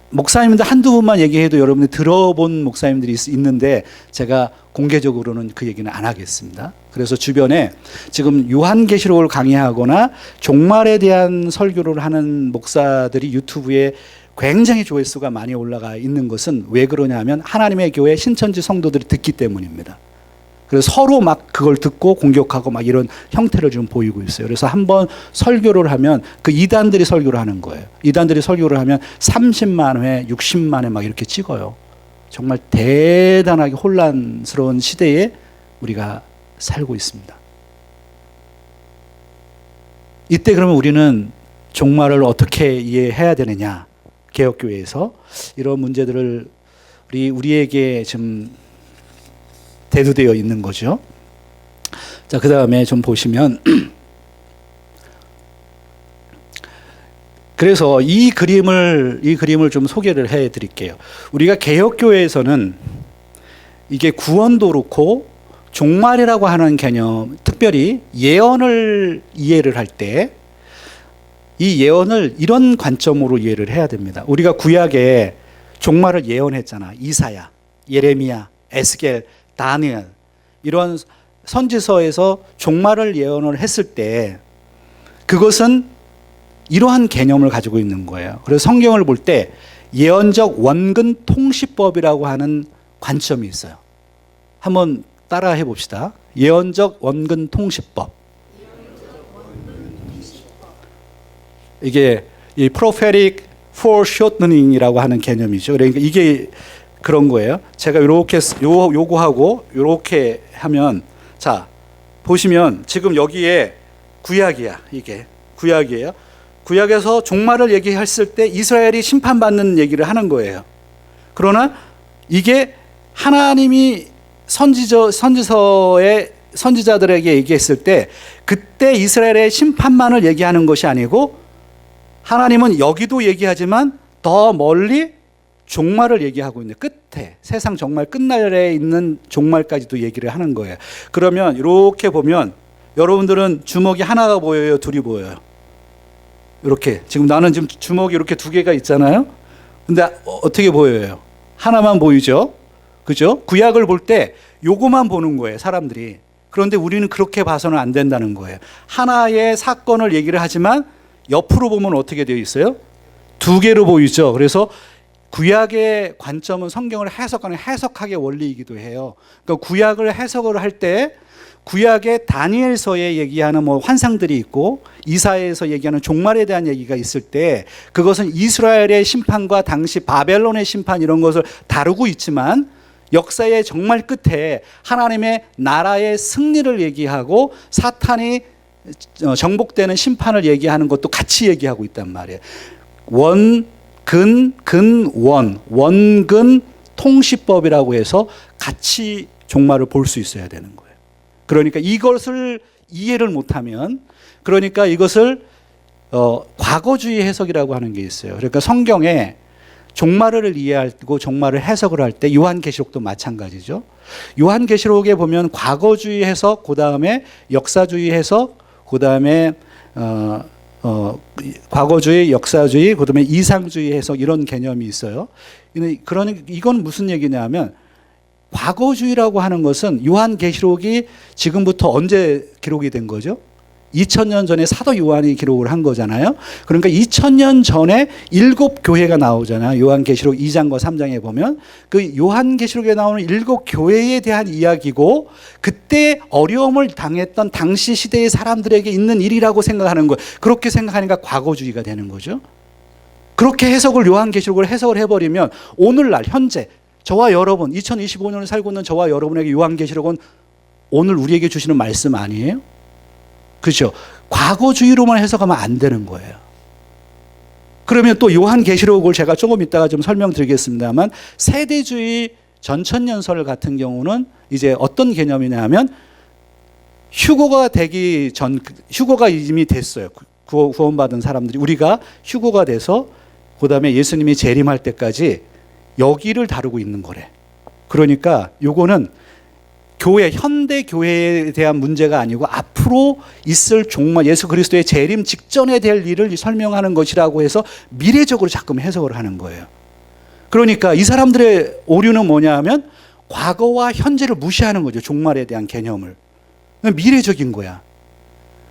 목사님들 한두 분만 얘기해도 여러분들이 들어본 목사님들이 있는데 제가 공개적으로는 그 얘기는 안 하겠습니다. 그래서 주변에 지금 요한계시록을 강의하거나 종말에 대한 설교를 하는 목사들이 유튜브에 굉장히 조회수가 많이 올라가 있는 것은 왜 그러냐 하면 하나님의 교회 신천지 성도들이 듣기 때문입니다. 그래서 서로 막 그걸 듣고 공격하고 막 이런 형태를 좀 보이고 있어요. 그래서 한번 설교를 하면 그 이단들이 설교를 하는 거예요. 이단들이 설교를 하면 30만 회, 60만 회 막 이렇게 찍어요. 정말 대단하게 혼란스러운 시대에 우리가 살고 있습니다. 이때 그러면 우리는 종말을 어떻게 이해해야 되느냐? 개혁교회에서 이런 문제들을 우리에게 좀 대두되어 있는 거죠. 자, 그 다음에 좀 보시면 그래서 이 그림을 좀 소개를 해 드릴게요. 우리가 개혁교회에서는 이게 구원도 그렇고 종말이라고 하는 개념, 특별히 예언을 이해를 할 때 이 예언을 이런 관점으로 이해를 해야 됩니다. 우리가 구약에 종말을 예언했잖아. 이사야, 예레미야, 에스겔, 다니엘 이런 선지서에서 종말을 예언을 했을 때 그것은 이러한 개념을 가지고 있는 거예요. 그래서 성경을 볼 때 예언적 원근 통시법이라고 하는 관점이 있어요. 한번 따라 해봅시다. 예언적 원근 통시법. 이게 이 prophetic foreshortening이라고 하는 개념이죠. 그러니까 이게 그런 거예요. 제가 이렇게 요거하고 이렇게 하면, 자 보시면 지금 여기에 구약이야. 이게 구약이에요. 구약에서 종말을 얘기했을 때 이스라엘이 심판받는 얘기를 하는 거예요. 그러나 이게 하나님이 선지서에 선지자들에게 얘기했을 때 그때 이스라엘의 심판만을 얘기하는 것이 아니고 하나님은 여기도 얘기하지만 더 멀리 종말을 얘기하고 있는, 끝에 세상 정말 끝날에 있는 종말까지도 얘기를 하는 거예요. 그러면 이렇게 보면 여러분들은 주먹이 하나가 보여요, 둘이 보여요? 이렇게 지금 나는 지금 주먹이 이렇게 두 개가 있잖아요. 근데 어떻게 보여요? 하나만 보이죠? 그죠? 구약을 볼 때 요거만 보는 거예요, 사람들이. 그런데 우리는 그렇게 봐서는 안 된다는 거예요. 하나의 사건을 얘기를 하지만 옆으로 보면 어떻게 되어 있어요? 두 개로 보이죠. 그래서 구약의 관점은 성경을 해석하는 해석학의 원리이기도 해요. 그러니까 구약을 해석을 할 때 구약의 다니엘서에 얘기하는 뭐 환상들이 있고 이사야에서 얘기하는 종말에 대한 얘기가 있을 때 그것은 이스라엘의 심판과 당시 바벨론의 심판 이런 것을 다루고 있지만 역사의 정말 끝에 하나님의 나라의 승리를 얘기하고 사탄이 정복되는 심판을 얘기하는 것도 같이 얘기하고 있단 말이에요. 원근 통시법이라고 해서 같이 종말을 볼 수 있어야 되는 거예요. 그러니까 이것을 이해를 못하면, 그러니까 이것을 과거주의 해석이라고 하는 게 있어요. 그러니까 성경에 종말을 이해하고 종말을 해석을 할 때 요한계시록도 마찬가지죠. 요한계시록에 보면 과거주의 해석, 그 다음에 역사주의 해석, 그 다음에 과거주의, 역사주의, 그 다음에 이상주의 해석 이런 개념이 있어요. 이건 무슨 얘기냐면 과거주의라고 하는 것은 요한계시록이 지금부터 언제 기록이 된 거죠? 2000년 전에 사도 요한이 기록을 한 거잖아요. 그러니까 2000년 전에 7교회가 나오잖아요. 요한계시록 2장과 3장에 보면 그 요한계시록에 나오는 7교회에 대한 이야기고 그때 어려움을 당했던 당시 시대의 사람들에게 있는 일이라고 생각하는 거예요. 그렇게 생각하니까 과거주의가 되는 거죠. 그렇게 요한계시록을 해석을 해버리면 오늘날 현재 저와 여러분 2025년을 살고 있는 저와 여러분에게 요한계시록은 오늘 우리에게 주시는 말씀 아니에요? 그렇죠. 과거주의로만 해석하면 안 되는 거예요. 그러면 또 요한계시록을 제가 조금 이따가 좀 설명드리겠습니다만 세대주의 전천년설 같은 경우는 이제 어떤 개념이냐 하면 휴거가 이미 됐어요. 구원받은 사람들이 우리가 휴거가 돼서 그 다음에 예수님이 재림할 때까지 여기를 다루고 있는 거래. 그러니까 요거는 교회, 현대 교회에 대한 문제가 아니고 앞으로 있을 종말, 예수 그리스도의 재림 직전에 될 일을 설명하는 것이라고 해서 미래적으로 자꾸 해석을 하는 거예요. 그러니까 이 사람들의 오류는 뭐냐 하면 과거와 현재를 무시하는 거죠. 종말에 대한 개념을. 미래적인 거야.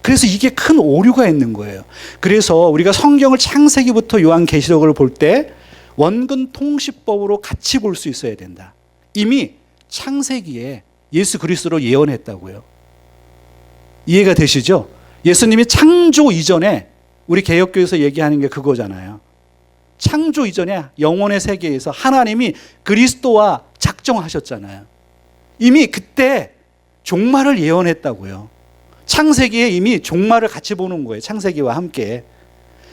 그래서 이게 큰 오류가 있는 거예요. 그래서 우리가 성경을 창세기부터 요한계시록을 볼 때 원근 통시법으로 같이 볼 수 있어야 된다. 이미 창세기에 예수 그리스도로 예언했다고요. 이해가 되시죠? 예수님이 창조 이전에 우리 개역교에서 얘기하는 게 그거잖아요. 창조 이전에 영혼의 세계에서 하나님이 그리스도와 작정하셨잖아요. 이미 그때 종말을 예언했다고요. 창세기에 이미 종말을 같이 보는 거예요. 창세기와 함께.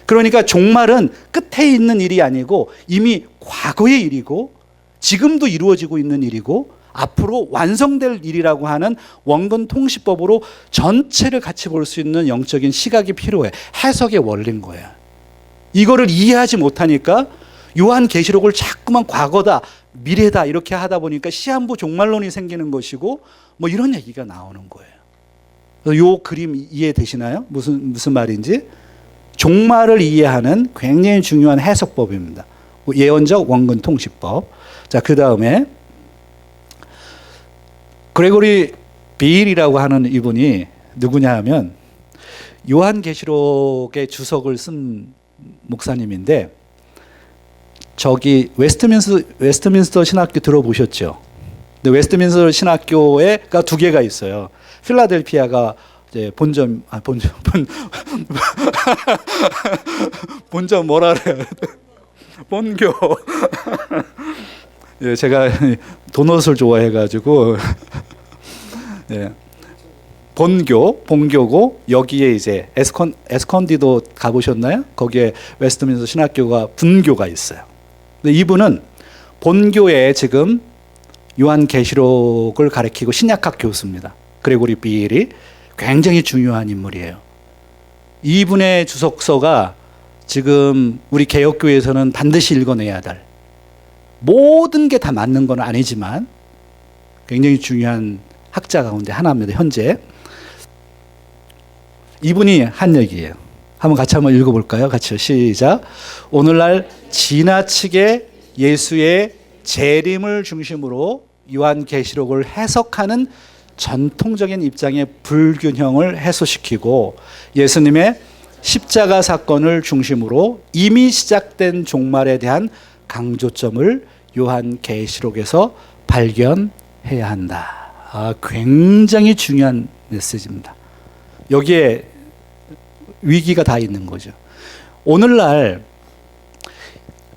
그러니까 종말은 끝에 있는 일이 아니고 이미 과거의 일이고 지금도 이루어지고 있는 일이고 앞으로 완성될 일이라고 하는 원근 통시법으로 전체를 같이 볼 수 있는 영적인 시각이 필요해. 해석의 원리인 거야. 이거를 이해하지 못하니까 요한계시록을 자꾸만 과거다, 미래다 이렇게 하다 보니까 시한부 종말론이 생기는 것이고 뭐 이런 얘기가 나오는 거예요. 요 그림 이해되시나요? 무슨 말인지? 종말을 이해하는 굉장히 중요한 해석법입니다. 예언적 원근 통시법. 자, 그 다음에 그레고리 베일이라고 하는 이분이 누구냐 하면 요한계시록의 주석을 쓴 목사님인데 저기 웨스트민스터 신학교 들어보셨죠? 근데 웨스트민스터 신학교에가 두 개가 있어요. 필라델피아가 이제 본점 뭐라 그래요? 본교. 예, 제가 도넛을 좋아해가지고 예, 본교고 여기에 이제 에스컨디도 가보셨나요? 거기에 웨스트민스터 신학교가 분교가 있어요. 근데 이분은 본교에 지금 요한계시록을 가르치고 신약학 교수입니다. 그레고리 비일이 굉장히 중요한 인물이에요. 이분의 주석서가 지금 우리 개혁교회에서는 반드시 읽어내야 될, 모든 게 다 맞는 건 아니지만 굉장히 중요한 학자 가운데 하나입니다. 현재 이분이 한 얘기예요. 한번 읽어볼까요? 같이요. 시작. 오늘날 지나치게 예수의 재림을 중심으로 요한계시록을 해석하는 전통적인 입장의 불균형을 해소시키고 예수님의 십자가 사건을 중심으로 이미 시작된 종말에 대한 강조점을 요한계시록에서 발견해야 한다. 굉장히 중요한 메시지입니다. 여기에 위기가 다 있는 거죠. 오늘날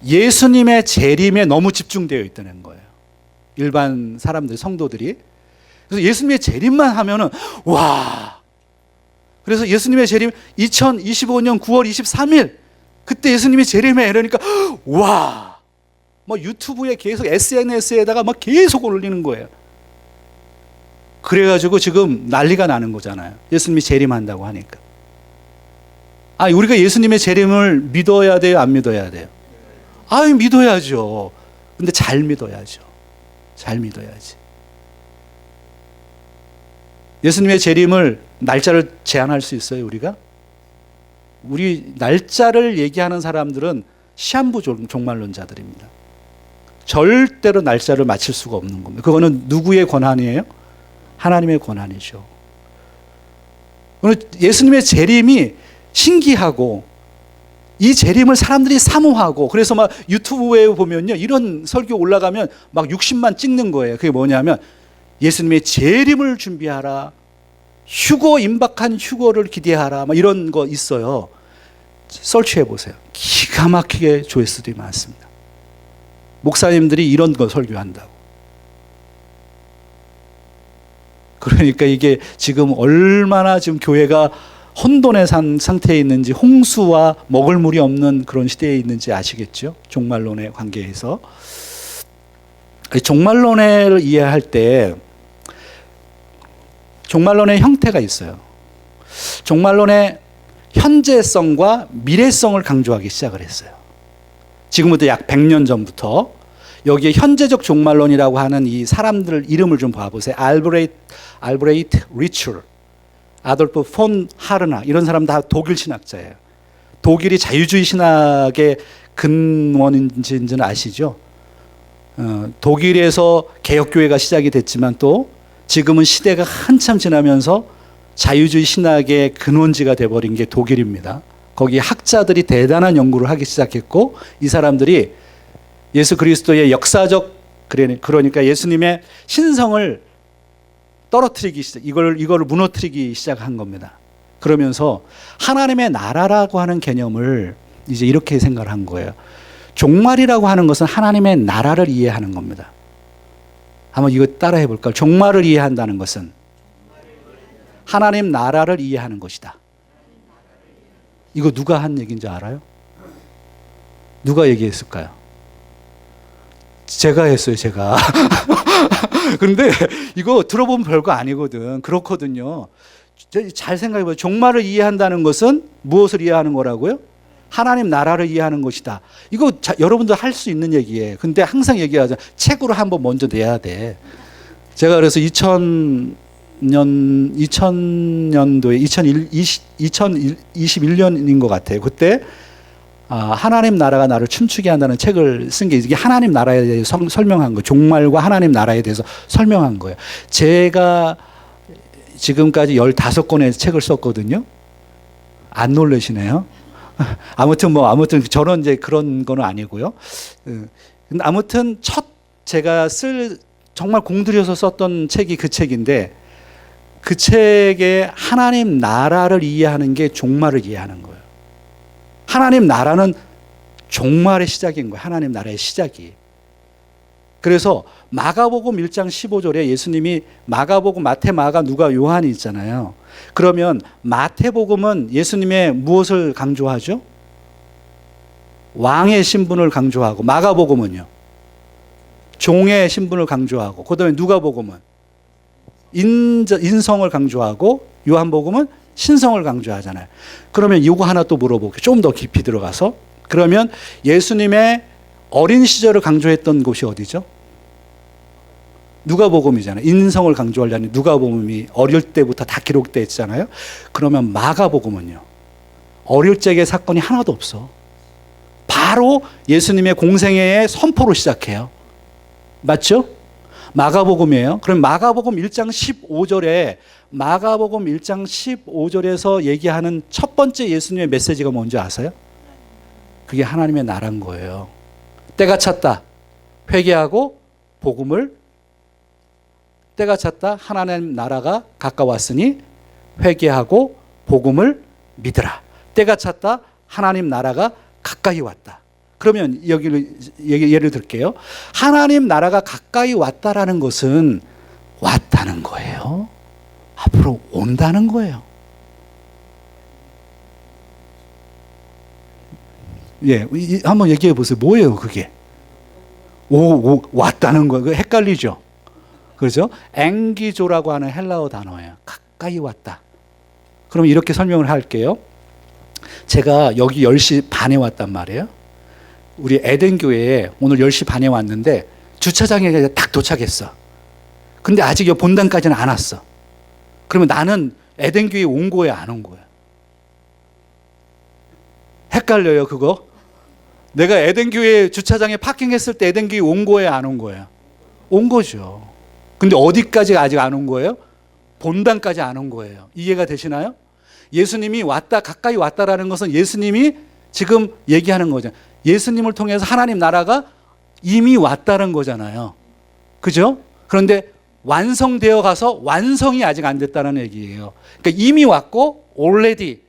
예수님의 재림에 너무 집중되어 있다는 거예요. 일반 사람들, 성도들이. 그래서 예수님의 재림만 하면은 와. 그래서 예수님의 재림 2025년 9월 23일 그때 예수님이 재림해 이러니까 와. 뭐 유튜브에 계속 SNS에다가 막 계속 올리는 거예요. 그래가지고 지금 난리가 나는 거잖아요. 예수님이 재림한다고 하니까. 우리가 예수님의 재림을 믿어야 돼요? 안 믿어야 돼요? 믿어야죠. 근데 잘 믿어야죠. 잘 믿어야지. 예수님의 재림을 날짜를 제한할 수 있어요, 우리가? 우리 날짜를 얘기하는 사람들은 시한부 종말론자들입니다. 절대로 날짜를 맞출 수가 없는 겁니다. 그거는 누구의 권한이에요? 하나님의 권한이죠. 예수님의 재림이 신기하고 이 재림을 사람들이 사모하고 그래서 막 유튜브에 보면요 이런 설교 올라가면 막 60만 찍는 거예요. 그게 뭐냐면 예수님의 재림을 준비하라, 임박한 휴거를 기대하라, 막 이런 거 있어요. 설치해 보세요. 기가 막히게 조회수들이 많습니다. 목사님들이 이런 거 설교한다고. 그러니까 이게 지금 얼마나 지금 교회가 혼돈의 상태에 있는지, 홍수와 먹을 물이 없는 그런 시대에 있는지 아시겠죠? 종말론의 관계에서. 종말론을 이해할 때 종말론의 형태가 있어요. 종말론의 현재성과 미래성을 강조하기 시작을 했어요. 지금부터 약 100년 전부터 여기에 현재적 종말론이라고 하는 이 사람들 이름을 좀 봐보세요. 알브레이트 리처, 아돌프 폰 하르나, 이런 사람 다 독일 신학자예요. 독일이 자유주의 신학의 근원인지는 아시죠? 독일에서 개혁교회가 시작이 됐지만 또 지금은 시대가 한참 지나면서 자유주의 신학의 근원지가 돼버린 게 독일입니다. 거기 학자들이 대단한 연구를 하기 시작했고, 이 사람들이 예수 그리스도의 역사적, 그러니까 예수님의 신성을 떨어뜨리기 시작, 이걸 무너뜨리기 시작한 겁니다. 그러면서 하나님의 나라라고 하는 개념을 이제 이렇게 생각을 한 거예요. 종말이라고 하는 것은 하나님의 나라를 이해하는 겁니다. 한번 이거 따라해 볼까요? 종말을 이해한다는 것은 하나님 나라를 이해하는 것이다. 이거 누가 한 얘기인지 알아요? 누가 얘기했을까요? 제가 했어요, 제가. 그런데 이거 들어보면 별거 아니거든. 그렇거든요. 잘 생각해봐요. 종말을 이해한다는 것은 무엇을 이해하는 거라고요? 하나님 나라를 이해하는 것이다. 이거 여러분도 할 수 있는 얘기예요. 근데 항상 얘기하자. 책으로 한번 먼저 내야 돼. 제가 그래서 2000년도에 2021년인 것 같아요. 그때 하나님 나라가 나를 춤추게 한다는 책을 쓴 게 이게 하나님 나라에 대해서 설명한 거예요. 종말과 하나님 나라에 대해서 설명한 거예요. 제가 지금까지 15권의 책을 썼거든요. 안 놀라시네요. 아무튼 저는 이제 그런 거는 아니고요. 근데 아무튼 제가 정말 공들여서 썼던 책이 그 책인데, 그 책에 하나님 나라를 이해하는 게 종말을 이해하는 거예요. 하나님 나라는 종말의 시작인 거예요. 하나님 나라의 시작이. 그래서 마가복음 1장 15절에 예수님이 마가복음, 마태, 마가, 누가, 요한이 있잖아요. 그러면 마태복음은 예수님의 무엇을 강조하죠? 왕의 신분을 강조하고, 마가복음은요? 종의 신분을 강조하고, 그 다음에 누가복음은 인성을 강조하고, 요한복음은 신성을 강조하잖아요. 그러면 이거 하나 또 물어볼게요. 좀 더 깊이 들어가서. 그러면 예수님의 어린 시절을 강조했던 곳이 어디죠? 누가복음이잖아요. 인성을 강조하려니 누가복음이 어릴 때부터 다 기록되어 있잖아요. 그러면 마가복음은요? 어릴 적의 사건이 하나도 없어. 바로 예수님의 공생애의 선포로 시작해요. 맞죠? 마가복음이에요. 그럼 마가복음 1장 15절에 마가복음 1장 15절에서 얘기하는 첫 번째 예수님의 메시지가 뭔지 아세요? 그게 하나님의 나라인 거예요. 때가 찼다. 회개하고 복음을, 때가 찼다. 하나님 나라가 가까웠으니 회개하고 복음을 믿으라. 때가 찼다. 하나님 나라가 가까이 왔다. 그러면 여기를 예를 들게요. 하나님 나라가 가까이 왔다라는 것은 왔다는 거예요. 앞으로 온다는 거예요. 예, 한번 얘기해 보세요. 뭐예요, 그게? 왔다는 거예요. 헷갈리죠? 그렇죠? 앵기조라고 하는 헬라어 단어예요. 가까이 왔다. 그럼 이렇게 설명을 할게요. 제가 여기 10시 반에 왔단 말이에요. 우리 에덴교회에 오늘 10시 반에 왔는데 주차장에 딱 도착했어. 근데 아직 본당까지는 안 왔어. 그러면 나는 에덴교회에 온 거야, 안 온 거야? 헷갈려요, 그거? 내가 에덴교회 주차장에 파킹했을 때 에덴교회에 온 거야, 안 온 거야? 온 거죠. 근데 어디까지 아직 안 온 거예요? 본당까지 안 온 거예요. 이해가 되시나요? 예수님이 왔다, 가까이 왔다라는 것은 예수님이 지금 얘기하는 거죠. 예수님을 통해서 하나님 나라가 이미 왔다는 거잖아요. 그죠? 그런데 완성되어 가서 완성이 아직 안 됐다는 얘기예요. 그러니까 이미 왔고 already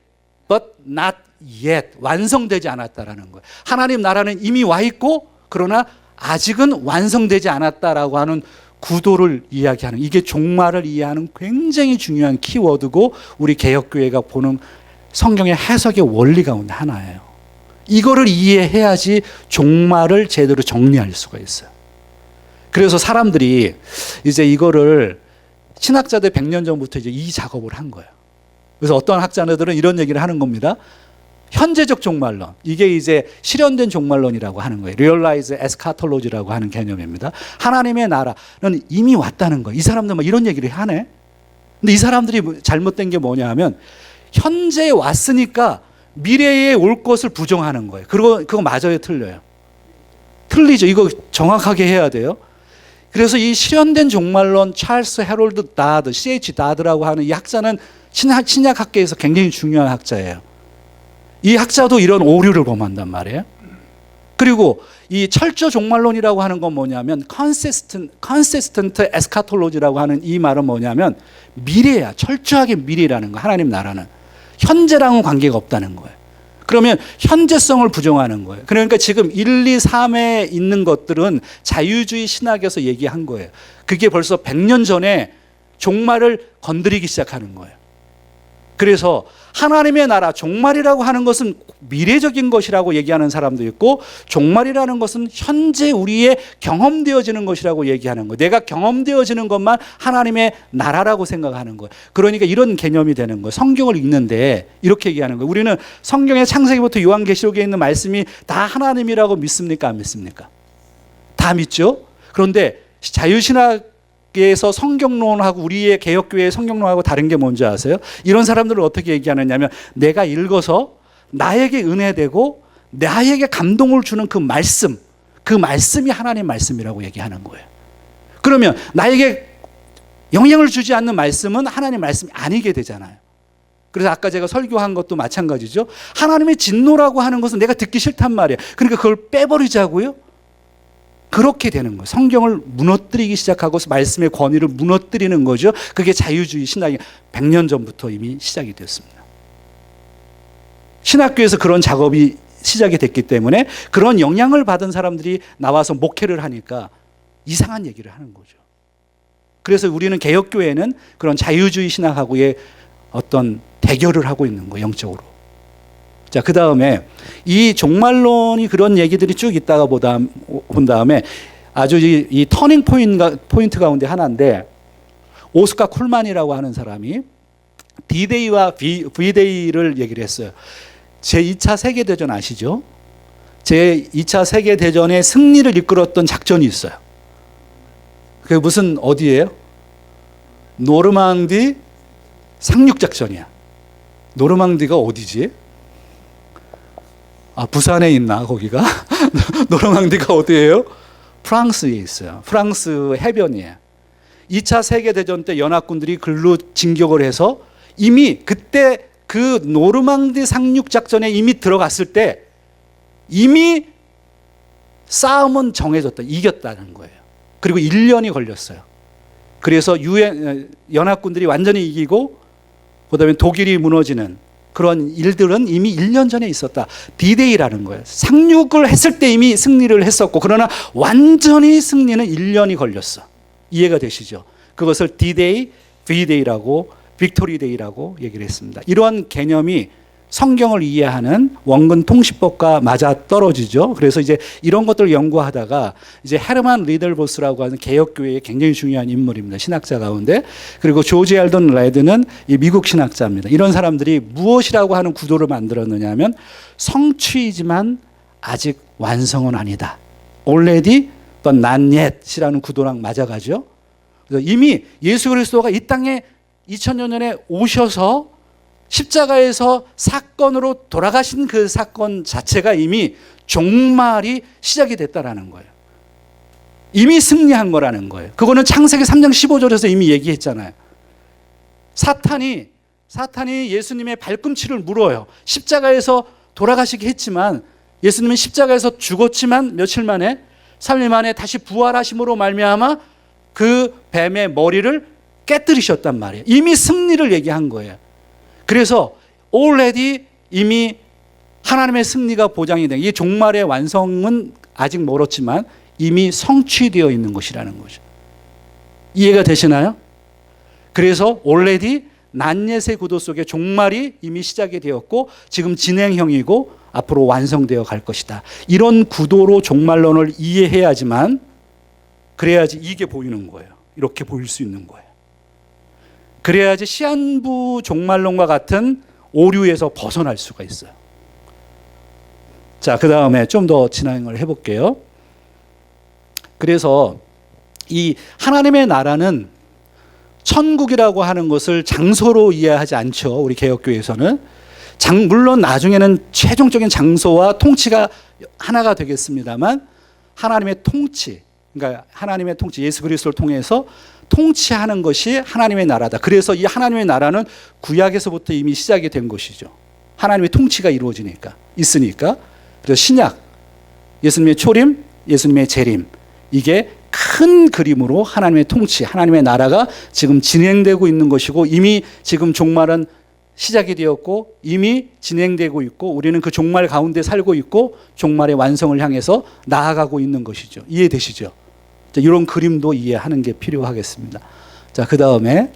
but not yet, 완성되지 않았다라는 거예요. 하나님 나라는 이미 와 있고 그러나 아직은 완성되지 않았다라고 하는 구도를 이야기하는, 이게 종말을 이해하는 굉장히 중요한 키워드고 우리 개혁교회가 보는 성경의 해석의 원리 가운데 하나예요. 이거를 이해해야지 종말을 제대로 정리할 수가 있어요. 그래서 사람들이 이제 이거를 신학자들 100년 전부터 이제 이 작업을 한 거예요. 그래서 어떤 학자들은 이런 얘기를 하는 겁니다. 현재적 종말론, 이게 이제 실현된 종말론이라고 하는 거예요. Realize Eschatology라고 하는 개념입니다. 하나님의 나라는 이미 왔다는 거예요. 이 사람들 막 이런 얘기를 하네. 근데 이 사람들이 잘못된 게 뭐냐 하면 현재에 왔으니까 미래에 올 것을 부정하는 거예요. 그거 맞아요, 틀려요? 틀리죠. 이거 정확하게 해야 돼요. 그래서 이 실현된 종말론 찰스 해롤드 다드, C.H. 다드라고 하는 이 학자는 신약학계에서 굉장히 중요한 학자예요. 이 학자도 이런 오류를 범한단 말이에요. 그리고 이 철저 종말론이라고 하는 건 뭐냐면 consistent eschatology라고 하는 이 말은 뭐냐면 미래야. 철저하게 미래라는 거. 하나님 나라는 현재랑은 관계가 없다는 거예요. 그러면 현재성을 부정하는 거예요. 그러니까 지금 1, 2, 3에 있는 것들은 자유주의 신학에서 얘기한 거예요. 그게 벌써 100년 전에 종말을 건드리기 시작하는 거예요. 그래서 하나님의 나라, 종말이라고 하는 것은 미래적인 것이라고 얘기하는 사람도 있고, 종말이라는 것은 현재 우리의 경험되어지는 것이라고 얘기하는 거예요. 내가 경험되어지는 것만 하나님의 나라라고 생각하는 거예요. 그러니까 이런 개념이 되는 거예요. 성경을 읽는데 이렇게 얘기하는 거예요. 우리는 성경의 창세기부터 요한계시록에 있는 말씀이 다 하나님이라고 믿습니까? 안 믿습니까? 다 믿죠? 그런데 자유신학 에서 성경론하고 우리의 개혁교회의 성경론하고 다른 게 뭔지 아세요? 이런 사람들은 어떻게 얘기하느냐면 내가 읽어서 나에게 은혜되고 나에게 감동을 주는 그 말씀이 하나님 말씀이라고 얘기하는 거예요. 그러면 나에게 영향을 주지 않는 말씀은 하나님 말씀이 아니게 되잖아요. 그래서 아까 제가 설교한 것도 마찬가지죠. 하나님의 진노라고 하는 것은 내가 듣기 싫단 말이에요. 그러니까 그걸 빼버리자고요. 그렇게 되는 거예요. 성경을 무너뜨리기 시작하고 말씀의 권위를 무너뜨리는 거죠. 그게 자유주의 신학이 100년 전부터 이미 시작이 되었습니다. 신학교에서 그런 작업이 시작이 됐기 때문에 그런 영향을 받은 사람들이 나와서 목회를 하니까 이상한 얘기를 하는 거죠. 그래서 우리는 개혁교회는 그런 자유주의 신학하고의 어떤 대결을 하고 있는 거예요, 영적으로. 자, 그 다음에 이 종말론이 그런 얘기들이 쭉 있다가 본 다음에 아주 이 터닝 포인트 가운데 하나인데, 오스카 쿨만이라고 하는 사람이 D-Day와 V-Day를 얘기를 했어요. 제2차 세계대전 아시죠? 제2차 세계대전의 승리를 이끌었던 작전이 있어요. 그게 무슨 어디예요? 노르망디 상륙작전이야. 노르망디가 어디지? 부산에 있나 거기가? 노르망디가 어디예요? 프랑스에 있어요. 프랑스 해변이에요. 2차 세계대전 때 연합군들이 글로 진격을 해서 이미 그때 그 노르망디 상륙작전에 이미 들어갔을 때 이미 싸움은 정해졌다. 이겼다는 거예요. 그리고 1년이 걸렸어요. 그래서 연합군들이 완전히 이기고 그다음에 독일이 무너지는 그런 일들은 이미 1년 전에 있었다. D-Day라는 거예요. 상륙을 했을 때 이미 승리를 했었고, 그러나 완전히 승리는 1년이 걸렸어. 이해가 되시죠? 그것을 D-Day, V-Day라고, 빅토리 데이라고 얘기를 했습니다. 이러한 개념이 성경을 이해하는 원근 통시법과 맞아 떨어지죠. 그래서 이제 이런 것들을 연구하다가 이제 헤르만 리델보스라고 하는 개혁교회의 굉장히 중요한 인물입니다. 신학자 가운데. 그리고 조지 엘던 레드는 이 미국 신학자입니다. 이런 사람들이 무엇이라고 하는 구도를 만들었느냐 하면 성취이지만 아직 완성은 아니다. already but not yet이라는 구도랑 맞아가죠. 그래서 이미 예수 그리스도가 이 땅에 2000년 전에 오셔서 십자가에서 사건으로 돌아가신 그 사건 자체가 이미 종말이 시작이 됐다라는 거예요. 이미 승리한 거라는 거예요. 그거는 창세기 3장 15절에서 이미 얘기했잖아요. 사탄이 예수님의 발꿈치를 물어요. 십자가에서 돌아가시게 했지만, 예수님은 십자가에서 죽었지만 며칠 만에 3일 만에 다시 부활하심으로 말미암아 그 뱀의 머리를 깨뜨리셨단 말이에요. 이미 승리를 얘기한 거예요. 그래서 already 이미 하나님의 승리가 보장이 된, 이 종말의 완성은 아직 멀었지만 이미 성취되어 있는 것이라는 거죠. 이해가 되시나요? 그래서 already 난예세 구도 속에 종말이 이미 시작이 되었고 지금 진행형이고 앞으로 완성되어 갈 것이다. 이런 구도로 종말론을 이해해야지만, 그래야지 이게 보이는 거예요. 이렇게 보일 수 있는 거예요. 그래야지 시한부 종말론과 같은 오류에서 벗어날 수가 있어요. 자, 그 다음에 좀 더 진행을 해볼게요. 그래서 이 하나님의 나라는 천국이라고 하는 것을 장소로 이해하지 않죠. 우리 개혁교회에서는. 물론 나중에는 최종적인 장소와 통치가 하나가 되겠습니다만 하나님의 통치, 그러니까 하나님의 통치, 예수 그리스도를 통해서 통치하는 것이 하나님의 나라다. 그래서 이 하나님의 나라는 구약에서부터 이미 시작이 된 것이죠. 하나님의 통치가 이루어지니까, 있으니까. 그래서 신약, 예수님의 초림, 예수님의 재림, 이게 큰 그림으로 하나님의 통치, 하나님의 나라가 지금 진행되고 있는 것이고, 이미 지금 종말은 시작이 되었고 이미 진행되고 있고, 우리는 그 종말 가운데 살고 있고 종말의 완성을 향해서 나아가고 있는 것이죠. 이해되시죠? 자, 이런 그림도 이해하는 게 필요하겠습니다. 자, 그 다음에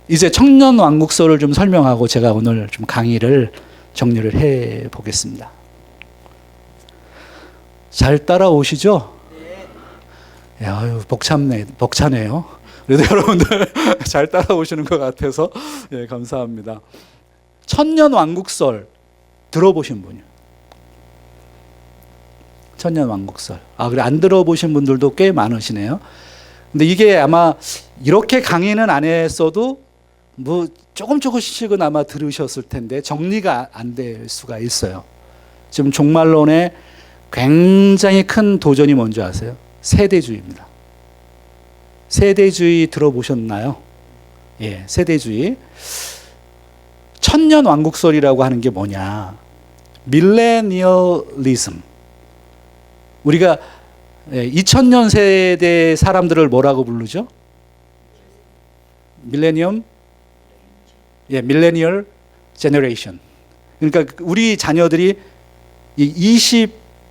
이제 청년왕국설을 좀 설명하고 제가 오늘 좀 강의를 정리를 해 보겠습니다. 잘 따라오시죠? 네. 아유, 벅차네요. 그래도 여러분들 잘 따라오시는 것 같아서 예, 감사합니다. 천년왕국설 들어보신 분이요? 천년왕국설. 아, 그래, 안 들어보신 분들도 꽤 많으시네요. 근데 이게 아마 이렇게 강의는 안 했어도 뭐 조금씩은 아마 들으셨을 텐데 정리가 안 될 수가 있어요. 지금 종말론에 굉장히 큰 도전이 뭔지 아세요? 세대주의입니다. 세대주의 들어보셨나요? 예, 세대주의. 천년왕국설이라고 하는 게 뭐냐? 밀레니얼리즘. 우리가 2000년 세대 사람들을 뭐라고 부르죠? 밀레니엄? 예, 밀레니얼 제너레이션. 그러니까 우리 자녀들이 이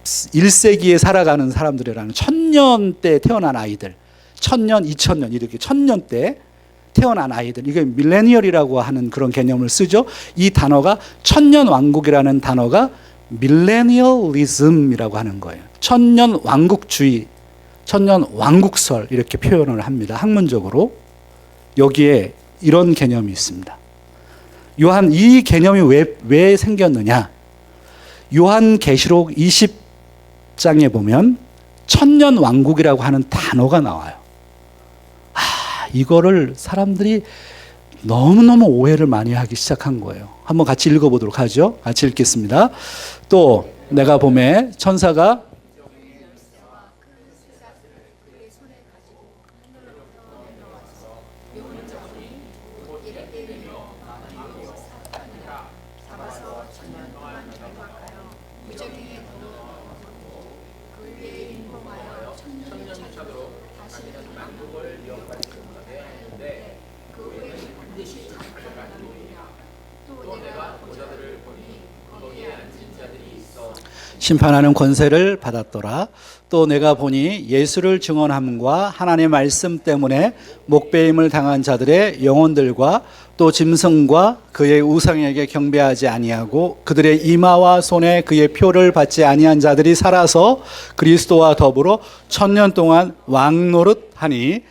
21세기에 살아가는 사람들이라는 천년 때 태어난 아이들, 1000년, 2000년 이렇게 1000년 때 태어난 아이들, 이게 밀레니얼이라고 하는 그런 개념을 쓰죠. 이 단어가 천년 왕국이라는 단어가 밀레니얼리즘이라고 하는 거예요. 천년 왕국주의, 천년 왕국설 이렇게 표현을 합니다. 학문적으로. 여기에 이런 개념이 있습니다. 이 개념이 왜 생겼느냐? 요한계시록 20장에 보면 천년 왕국이라고 하는 단어가 나와요. 이거를 사람들이 너무너무 오해를 많이 하기 시작한 거예요. 한번 같이 읽어보도록 하죠. 같이 읽겠습니다. 또 내가 보매 천사가 심판하는 권세를 받았더라. 또 내가 보니 예수를 증언함과 하나님의 말씀 때문에 목배임을 당한 자들의 영혼들과 또 짐승과 그의 우상에게 경배하지 아니하고 그들의 이마와 손에 그의 표를 받지 아니한 자들이 살아서 그리스도와 더불어 1000년 동안 왕노릇하니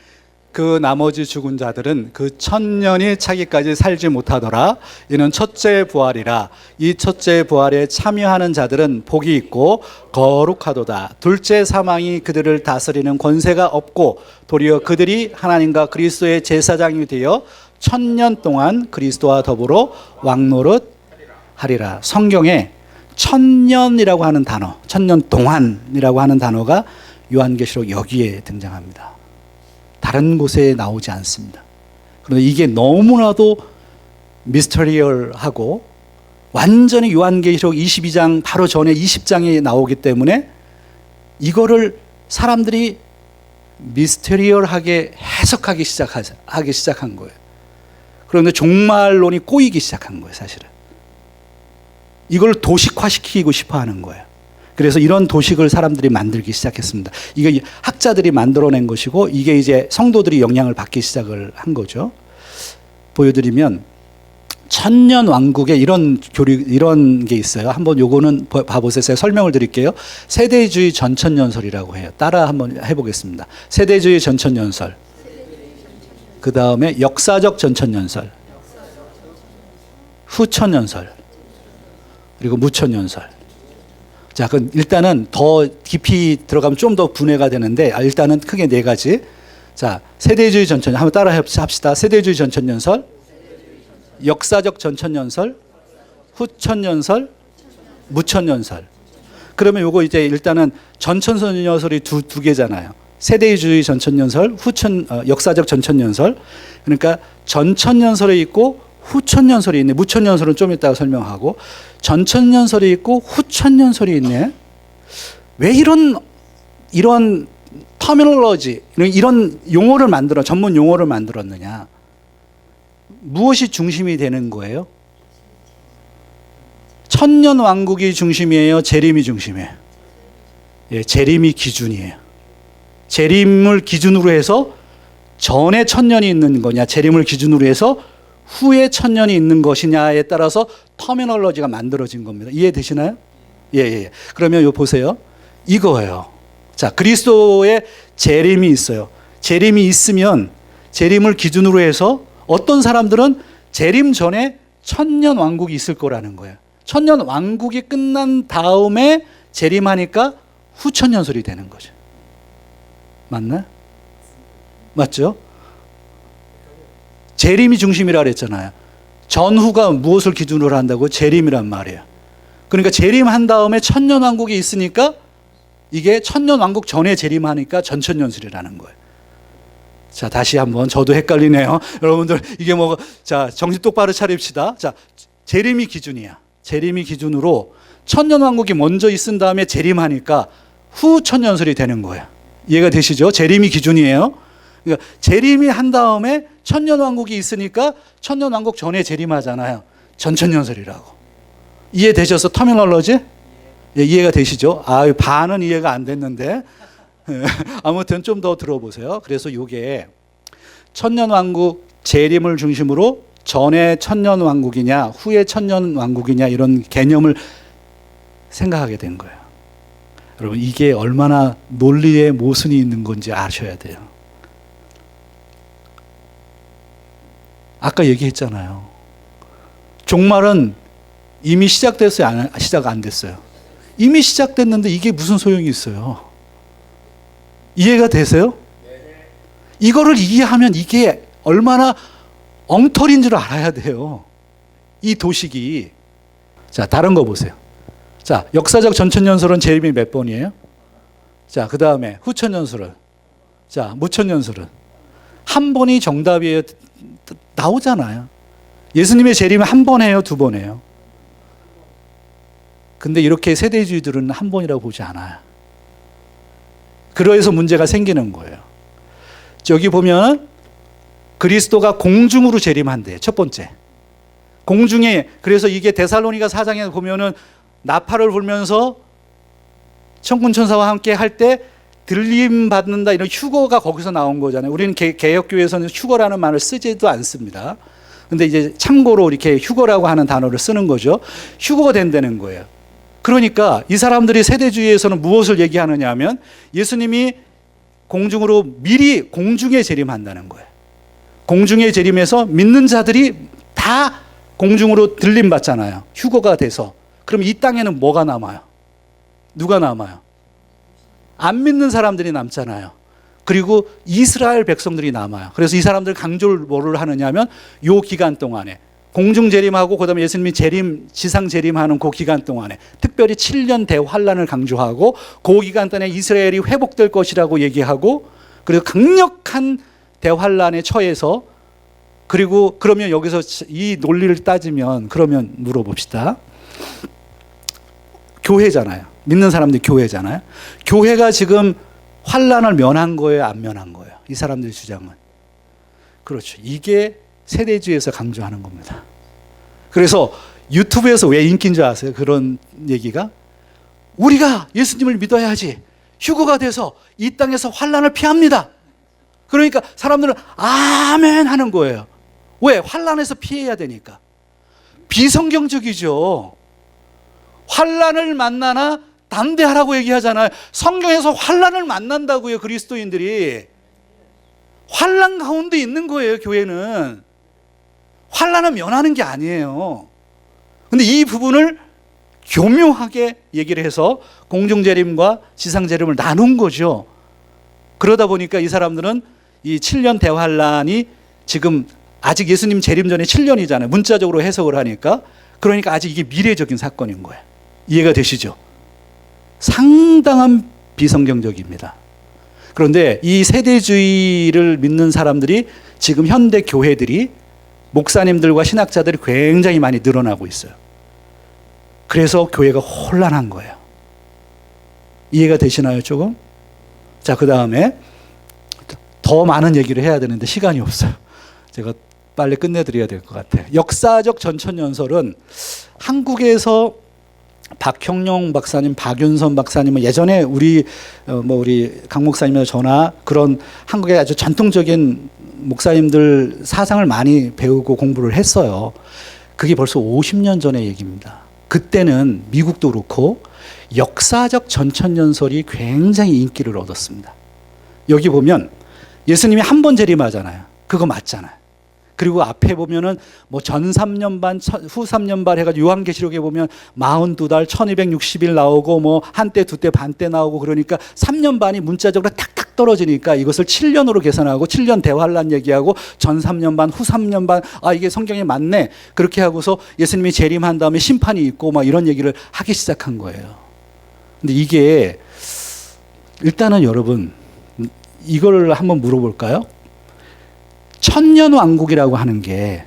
그 나머지 죽은 자들은 그 1000년이 차기까지 살지 못하더라. 이는 첫째 부활이라. 이 첫째 부활에 참여하는 자들은 복이 있고 거룩하도다. 둘째 사망이 그들을 다스리는 권세가 없고 도리어 그들이 하나님과 그리스도의 제사장이 되어 1000년 동안 그리스도와 더불어 왕노릇하리라. 성경에 1000년이라고 하는 단어, 1000년 동안이라고 하는 단어가 요한계시록 여기에 등장합니다. 다른 곳에 나오지 않습니다. 그런데 이게 너무나도 미스터리얼하고 완전히 요한계시록 22장 바로 전에 20장에 나오기 때문에 이거를 사람들이 미스터리얼하게 해석하기 시작한 거예요. 그런데 종말론이 꼬이기 시작한 거예요, 사실은. 이걸 도식화시키고 싶어 하는 거예요. 그래서 이런 도식을 사람들이 만들기 시작했습니다. 이게 학자들이 만들어낸 것이고 이게 이제 성도들이 영향을 받기 시작을 한 거죠. 보여드리면 천년 왕국에 이런 게 있어요. 한번 요거는 봐보세요. 제가 설명을 드릴게요. 세대주의 전천년설이라고 해요. 따라 한번 해보겠습니다. 세대주의 전천년설. 그 다음에 역사적 전천년설. 후천년설. 그리고 무천년설. 자, 그럼 일단은 더 깊이 들어가면 좀 더 분해가 되는데 일단은 크게 네 가지. 자, 세대주의 전천년 한번 따라 합시다. 세대주의 전천년설, 역사적 전천년설, 후천년설, 무천년설. 그러면 요거 이제 일단은 전천년설이 두 개잖아요. 세대주의 전천년설, 역사적 전천년설. 그러니까 전천년설이 있고 후천년설이 있네. 무천년설은 좀 이따가 설명하고 전천년설이 있고 후천년설이 있네. 왜 이런 터미널로지, 이런 용어를 전문 용어를 만들었느냐? 무엇이 중심이 되는 거예요? 천년 왕국이 중심이에요? 재림이 중심이에요? 예, 재림이 기준이에요. 재림을 기준으로 해서 전에 천년이 있는 거냐, 재림을 기준으로 해서 후에 천년이 있는 것이냐에 따라서 터미널로지가 만들어진 겁니다. 이해되시나요? 예. 그러면 요 보세요. 이거예요. 자, 그리스도의 재림이 있어요. 재림이 있으면 재림을 기준으로 해서 어떤 사람들은 재림 전에 천년 왕국이 있을 거라는 거예요. 천년 왕국이 끝난 다음에 재림하니까 후천년설이 되는 거죠. 맞나요? 맞죠? 재림이 중심이라 그랬잖아요. 전후가 무엇을 기준으로 한다고? 재림이란 말이에요. 그러니까 재림한 다음에 천년왕국이 있으니까 이게 천년왕국 전에 재림하니까 전천년설이라는 거예요. 자, 다시 한번 저도 헷갈리네요. 여러분들 이게 자, 정신 똑바로 차립시다. 자, 재림이 기준이야. 재림이 기준으로 천년왕국이 먼저 있은 다음에 재림하니까 후천년설이 되는 거예요. 이해가 되시죠? 재림이 기준이에요. 그러니까 재림이 한 다음에 천년왕국이 있으니까 천년왕국 전에 재림하잖아요. 전천년설이라고. 이해되셔서 터미널로지? 예, 이해가 되시죠? 반은 이해가 안 됐는데 아무튼 좀 더 들어보세요. 그래서 이게 천년왕국 재림을 중심으로 전에 천년왕국이냐 후에 천년왕국이냐 이런 개념을 생각하게 된 거예요. 여러분 이게 얼마나 논리의 모순이 있는 건지 아셔야 돼요. 아까 얘기했잖아요. 종말은 이미 시작됐어요? 시작 안 됐어요? 이미 시작됐는데 이게 무슨 소용이 있어요? 이해가 되세요? 이거를 이해하면 이게 얼마나 엉터리인 줄 알아야 돼요. 이 도식이. 자, 다른 거 보세요. 자, 역사적 전천년설은 재림이 몇 번이에요? 자, 그 다음에 후천년설은? 자, 무천년설은? 한 번이 정답이에요? 나오잖아요. 예수님의 재림은 한 번 해요? 두 번 해요? 근데 이렇게 세대주의들은 한 번이라고 보지 않아요. 그래서 문제가 생기는 거예요. 저기 보면 그리스도가 공중으로 재림한대요. 첫 번째. 공중에, 그래서 이게 데살로니가 4장에 보면은 나팔을 불면서 천군 천사와 함께 할 때 들림 받는다 이런 휴거가 거기서 나온 거잖아요. 우리는 개혁교회에서는 휴거라는 말을 쓰지도 않습니다. 근데 이제 참고로 이렇게 휴거라고 하는 단어를 쓰는 거죠. 휴거가 된다는 거예요. 그러니까 이 사람들이 세대주의에서는 무엇을 얘기하느냐 하면 예수님이 공중으로 미리 공중에 재림한다는 거예요. 공중에 재림해서 믿는 자들이 다 공중으로 들림 받잖아요. 휴거가 돼서. 그럼 이 땅에는 뭐가 남아요? 누가 남아요? 안 믿는 사람들이 남잖아요. 그리고 이스라엘 백성들이 남아요. 그래서 이 사람들 강조를 뭐를 하느냐 하면 요 기간 동안에 공중 재림하고 그다음에 예수님이 지상 재림하는 그 기간 동안에 특별히 7년 대환란을 강조하고 그 기간 동안에 이스라엘이 회복될 것이라고 얘기하고 그리고 강력한 대환란에 처해서 그리고 그러면 여기서 이 논리를 따지면 그러면 물어봅시다. 교회잖아요. 믿는 사람들이 교회잖아요. 교회가 지금 환란을 면한 거예요? 안 면한 거예요? 이 사람들의 주장은. 그렇죠. 이게 세대주의에서 강조하는 겁니다. 그래서 유튜브에서 왜 인기인 줄 아세요? 그런 얘기가. 우리가 예수님을 믿어야지 휴거가 돼서 이 땅에서 환란을 피합니다. 그러니까 사람들은 아멘 하는 거예요. 왜? 환란에서 피해야 되니까. 비성경적이죠. 환란을 만나나 담대하라고 얘기하잖아요. 성경에서 환란을 만난다고요. 그리스도인들이. 환란 가운데 있는 거예요. 교회는. 환란을 면하는 게 아니에요. 근데 이 부분을 교묘하게 얘기를 해서 공중재림과 지상재림을 나눈 거죠. 그러다 보니까 이 사람들은 이 7년 대환란이 지금 아직 예수님 재림 전에 7년이잖아요. 문자적으로 해석을 하니까. 그러니까 아직 이게 미래적인 사건인 거예요. 이해가 되시죠? 상당한 비성경적입니다. 그런데 이 세대주의를 믿는 사람들이 지금 현대 교회들이 목사님들과 신학자들이 굉장히 많이 늘어나고 있어요. 그래서 교회가 혼란한 거예요. 이해가 되시나요, 조금? 자, 그 다음에 더 많은 얘기를 해야 되는데 시간이 없어요. 제가 빨리 끝내드려야 될 것 같아요. 역사적 전천연설은 한국에서 박형룡 박사님, 박윤선 박사님은 예전에 우리 강 목사님이나 저나 그런 한국의 아주 전통적인 목사님들 사상을 많이 배우고 공부를 했어요. 그게 벌써 50년 전의 얘기입니다. 그때는 미국도 그렇고 역사적 전천연설이 굉장히 인기를 얻었습니다. 여기 보면 예수님이 한 번 재림하잖아요. 그거 맞잖아요. 그리고 앞에 보면은 뭐 전 3년 반, 후 3년 반 해가지고 요한계시록에 보면 42달, 1260일 나오고 뭐 한때, 두때, 반때 나오고 그러니까 3년 반이 문자적으로 탁탁 떨어지니까 이것을 7년으로 계산하고 7년 대환란 얘기하고 전 3년 반, 후 3년 반, 아, 이게 성경에 맞네. 그렇게 하고서 예수님이 재림한 다음에 심판이 있고 막 이런 얘기를 하기 시작한 거예요. 근데 이게 일단은 여러분 이걸 한번 물어볼까요? 천년왕국이라고 하는 게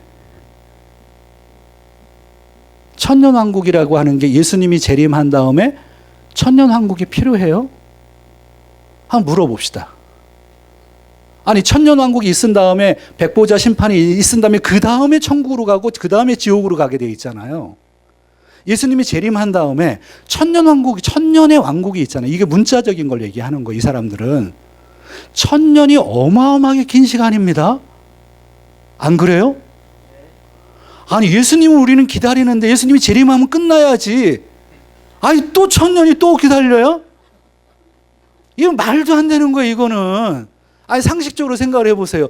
예수님이 재림한 다음에 천년왕국이 필요해요? 한번 물어봅시다. 아니 천년왕국이 있은 다음에 백보자 심판이 있은 다음에 그 다음에 천국으로 가고 그 다음에 지옥으로 가게 돼 있잖아요. 예수님이 재림한 다음에 천년의 왕국이 있잖아요. 이게 문자적인 걸 얘기하는 거예요. 이 사람들은 천년이 어마어마하게 긴 시간입니다. 안 그래요? 아니 예수님을 우리는 기다리는데 예수님이 재림하면 끝나야지. 아니 또 천년이 또 기다려요? 이건 말도 안 되는 거예요. 이거는. 아니 상식적으로 생각을 해보세요.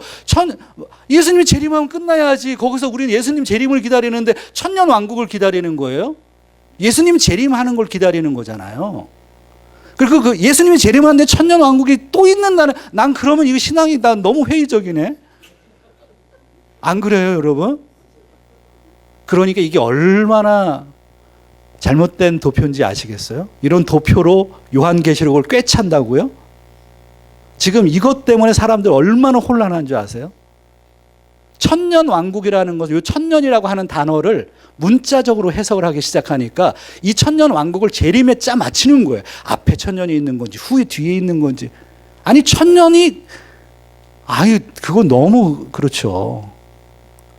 예수님이 재림하면 끝나야지. 거기서 우리는 예수님 재림을 기다리는데 천년 왕국을 기다리는 거예요? 예수님 재림하는 걸 기다리는 거잖아요. 그리고 그 예수님이 재림하는데 천년 왕국이 또 있는다는, 난 그러면 이거 신앙이 난 너무 회의적이네. 안 그래요, 여러분? 그러니까 이게 얼마나 잘못된 도표인지 아시겠어요? 이런 도표로 요한계시록을 꿰찬다고요? 지금 이것 때문에 사람들 얼마나 혼란한 줄 아세요? 천년 왕국이라는 것, 이 천년이라고 하는 단어를 문자적으로 해석을 하기 시작하니까 이 천년 왕국을 재림에 짜 맞추는 거예요. 앞에 천년이 있는 건지 후에 뒤에 있는 건지. 아니 천년이, 아유 그거 너무 그렇죠.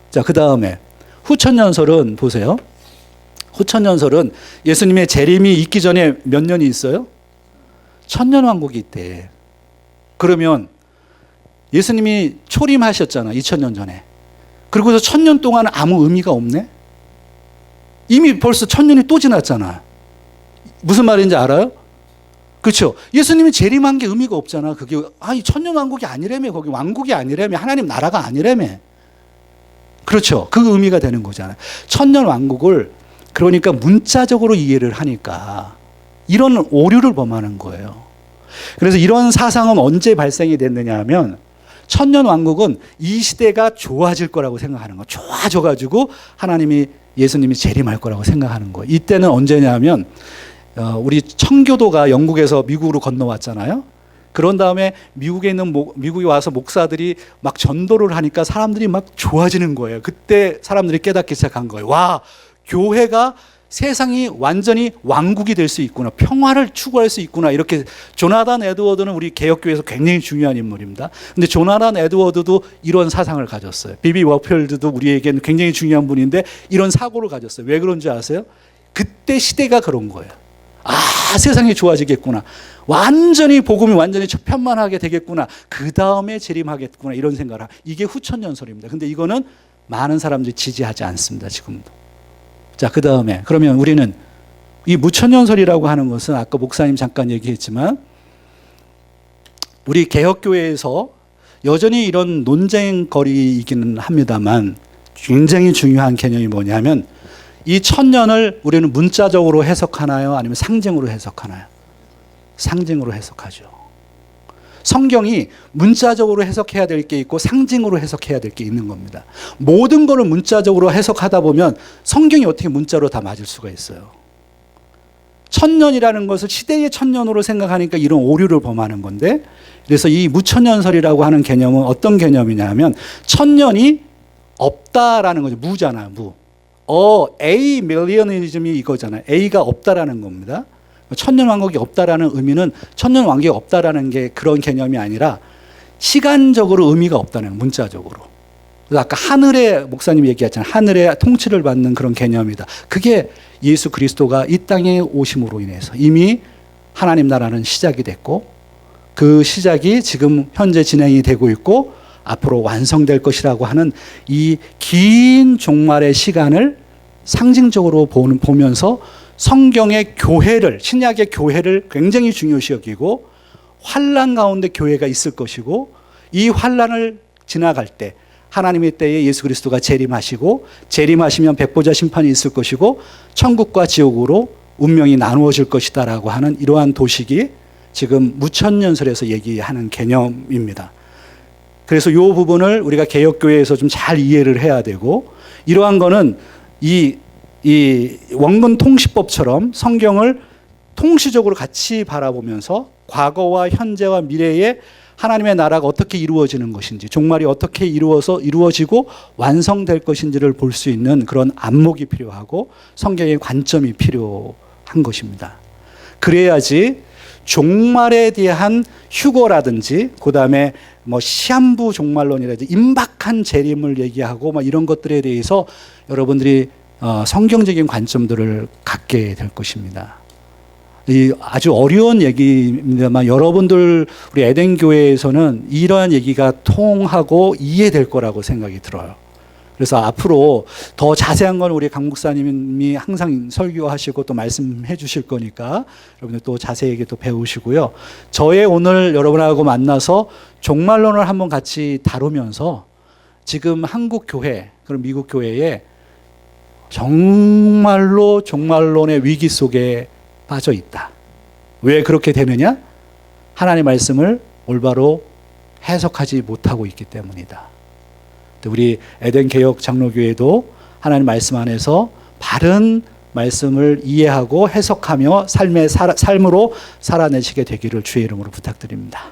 자, 그 다음에 후천년설은 보세요. 후천년설은 예수님의 재림이 있기 전에 몇 년이 있어요? 천년왕국이 있대. 그러면 예수님이 초림하셨잖아, 2000년 전에. 그리고서 1000년 동안 아무 의미가 없네? 이미 벌써 1000년이 또 지났잖아. 무슨 말인지 알아요? 그렇죠? 예수님이 재림한 게 의미가 없잖아. 그게 아니 천년왕국이 아니라며, 거기 왕국이 아니라며, 하나님 나라가 아니라며. 그렇죠? 그 의미가 되는 거잖아요. 천년왕국을 그러니까 문자적으로 이해를 하니까 이런 오류를 범하는 거예요. 그래서 이런 사상은 언제 발생이 됐느냐 하면 천년왕국은 이 시대가 좋아질 거라고 생각하는 거예요. 좋아져가지고 하나님이 예수님이 재림할 거라고 생각하는 거예요. 이때는 언제냐 하면 우리 청교도가 영국에서 미국으로 건너왔잖아요. 그런 다음에 미국에 와서 목사들이 막 전도를 하니까 사람들이 막 좋아지는 거예요. 그때 사람들이 깨닫기 시작한 거예요. 와, 교회가 세상이 완전히 왕국이 될 수 있구나. 평화를 추구할 수 있구나. 이렇게. 조나단 에드워드는 우리 개혁교회에서 굉장히 중요한 인물입니다. 근데 조나단 에드워드도 이런 사상을 가졌어요. 비비 워필드도 우리에게는 굉장히 중요한 분인데 이런 사고를 가졌어요. 왜 그런지 아세요? 그때 시대가 그런 거예요. 아, 세상이 좋아지겠구나. 완전히 복음이 완전히 편만하게 되겠구나. 그 다음에 재림하겠구나. 이런 생각을 하고. 이게 후천연설입니다. 근데 이거는 많은 사람들이 지지하지 않습니다. 지금도. 자, 그 다음에 그러면 우리는 이 무천연설이라고 하는 것은 아까 목사님 잠깐 얘기했지만 우리 개혁교회에서 여전히 이런 논쟁거리이기는 합니다만 굉장히 중요한 개념이 뭐냐면 이 천년을 우리는 문자적으로 해석하나요? 아니면 상징으로 해석하나요? 상징으로 해석하죠. 성경이 문자적으로 해석해야 될 게 있고 상징으로 해석해야 될 게 있는 겁니다. 모든 거를 문자적으로 해석하다 보면 성경이 어떻게 문자로 다 맞을 수가 있어요. 천년이라는 것을 시대의 천년으로 생각하니까 이런 오류를 범하는 건데, 그래서 이 무천년설이라고 하는 개념은 어떤 개념이냐 하면 천년이 없다라는 거죠. 무잖아요. 무. A 밀리언이즘이 이거잖아요. A가 없다라는 겁니다. 천년 왕국이 없다라는 의미는 천년 왕국이 없다라는 게 그런 개념이 아니라 시간적으로 의미가 없다는 거예요. 문자적으로. 그래서 아까 하늘의 목사님이 얘기했잖아요. 하늘의 통치를 받는 그런 개념이다. 그게 예수 그리스도가 이 땅에 오심으로 인해서 이미 하나님 나라는 시작이 됐고, 그 시작이 지금 현재 진행이 되고 있고 앞으로 완성될 것이라고 하는 이 긴 종말의 시간을 상징적으로 보면서 성경의 교회를, 신약의 교회를 굉장히 중요시 여기고, 환난 가운데 교회가 있을 것이고, 이 환난을 지나갈 때 하나님의 때에 예수 그리스도가 재림하시고, 재림하시면 백보자 심판이 있을 것이고 천국과 지옥으로 운명이 나누어질 것이다라고 하는 이러한 도식이 지금 무천년설에서 얘기하는 개념입니다. 그래서 이 부분을 우리가 개혁교회에서 좀 잘 이해를 해야 되고, 이러한 거는 이 원근 통시법처럼 성경을 통시적으로 같이 바라보면서 과거와 현재와 미래에 하나님의 나라가 어떻게 이루어지는 것인지, 종말이 어떻게 이루어지고 완성될 것인지를 볼 수 있는 그런 안목이 필요하고 성경의 관점이 필요한 것입니다. 그래야지 종말에 대한 휴거라든지, 그 다음에 뭐 시한부 종말론이라든지 임박한 재림을 얘기하고 뭐 이런 것들에 대해서 여러분들이 성경적인 관점들을 갖게 될 것입니다. 이 아주 어려운 얘기입니다만 여러분들 우리 에덴 교회에서는 이러한 얘기가 통하고 이해될 거라고 생각이 들어요. 그래서 앞으로 더 자세한 건 우리 강 목사님이 항상 설교하시고 또 말씀해 주실 거니까 여러분들 또 자세하게 또 배우시고요. 저의 오늘 여러분하고 만나서 종말론을 한번 같이 다루면서 지금 한국 교회, 그리고 미국 교회에 정말로 종말론의 위기 속에 빠져 있다. 왜 그렇게 되느냐? 하나님의 말씀을 올바로 해석하지 못하고 있기 때문이다. 우리 에덴 개혁 장로교회도 하나님 말씀 안에서 바른 말씀을 이해하고 해석하며 삶으로 살아내시게 되기를 주의 이름으로 부탁드립니다.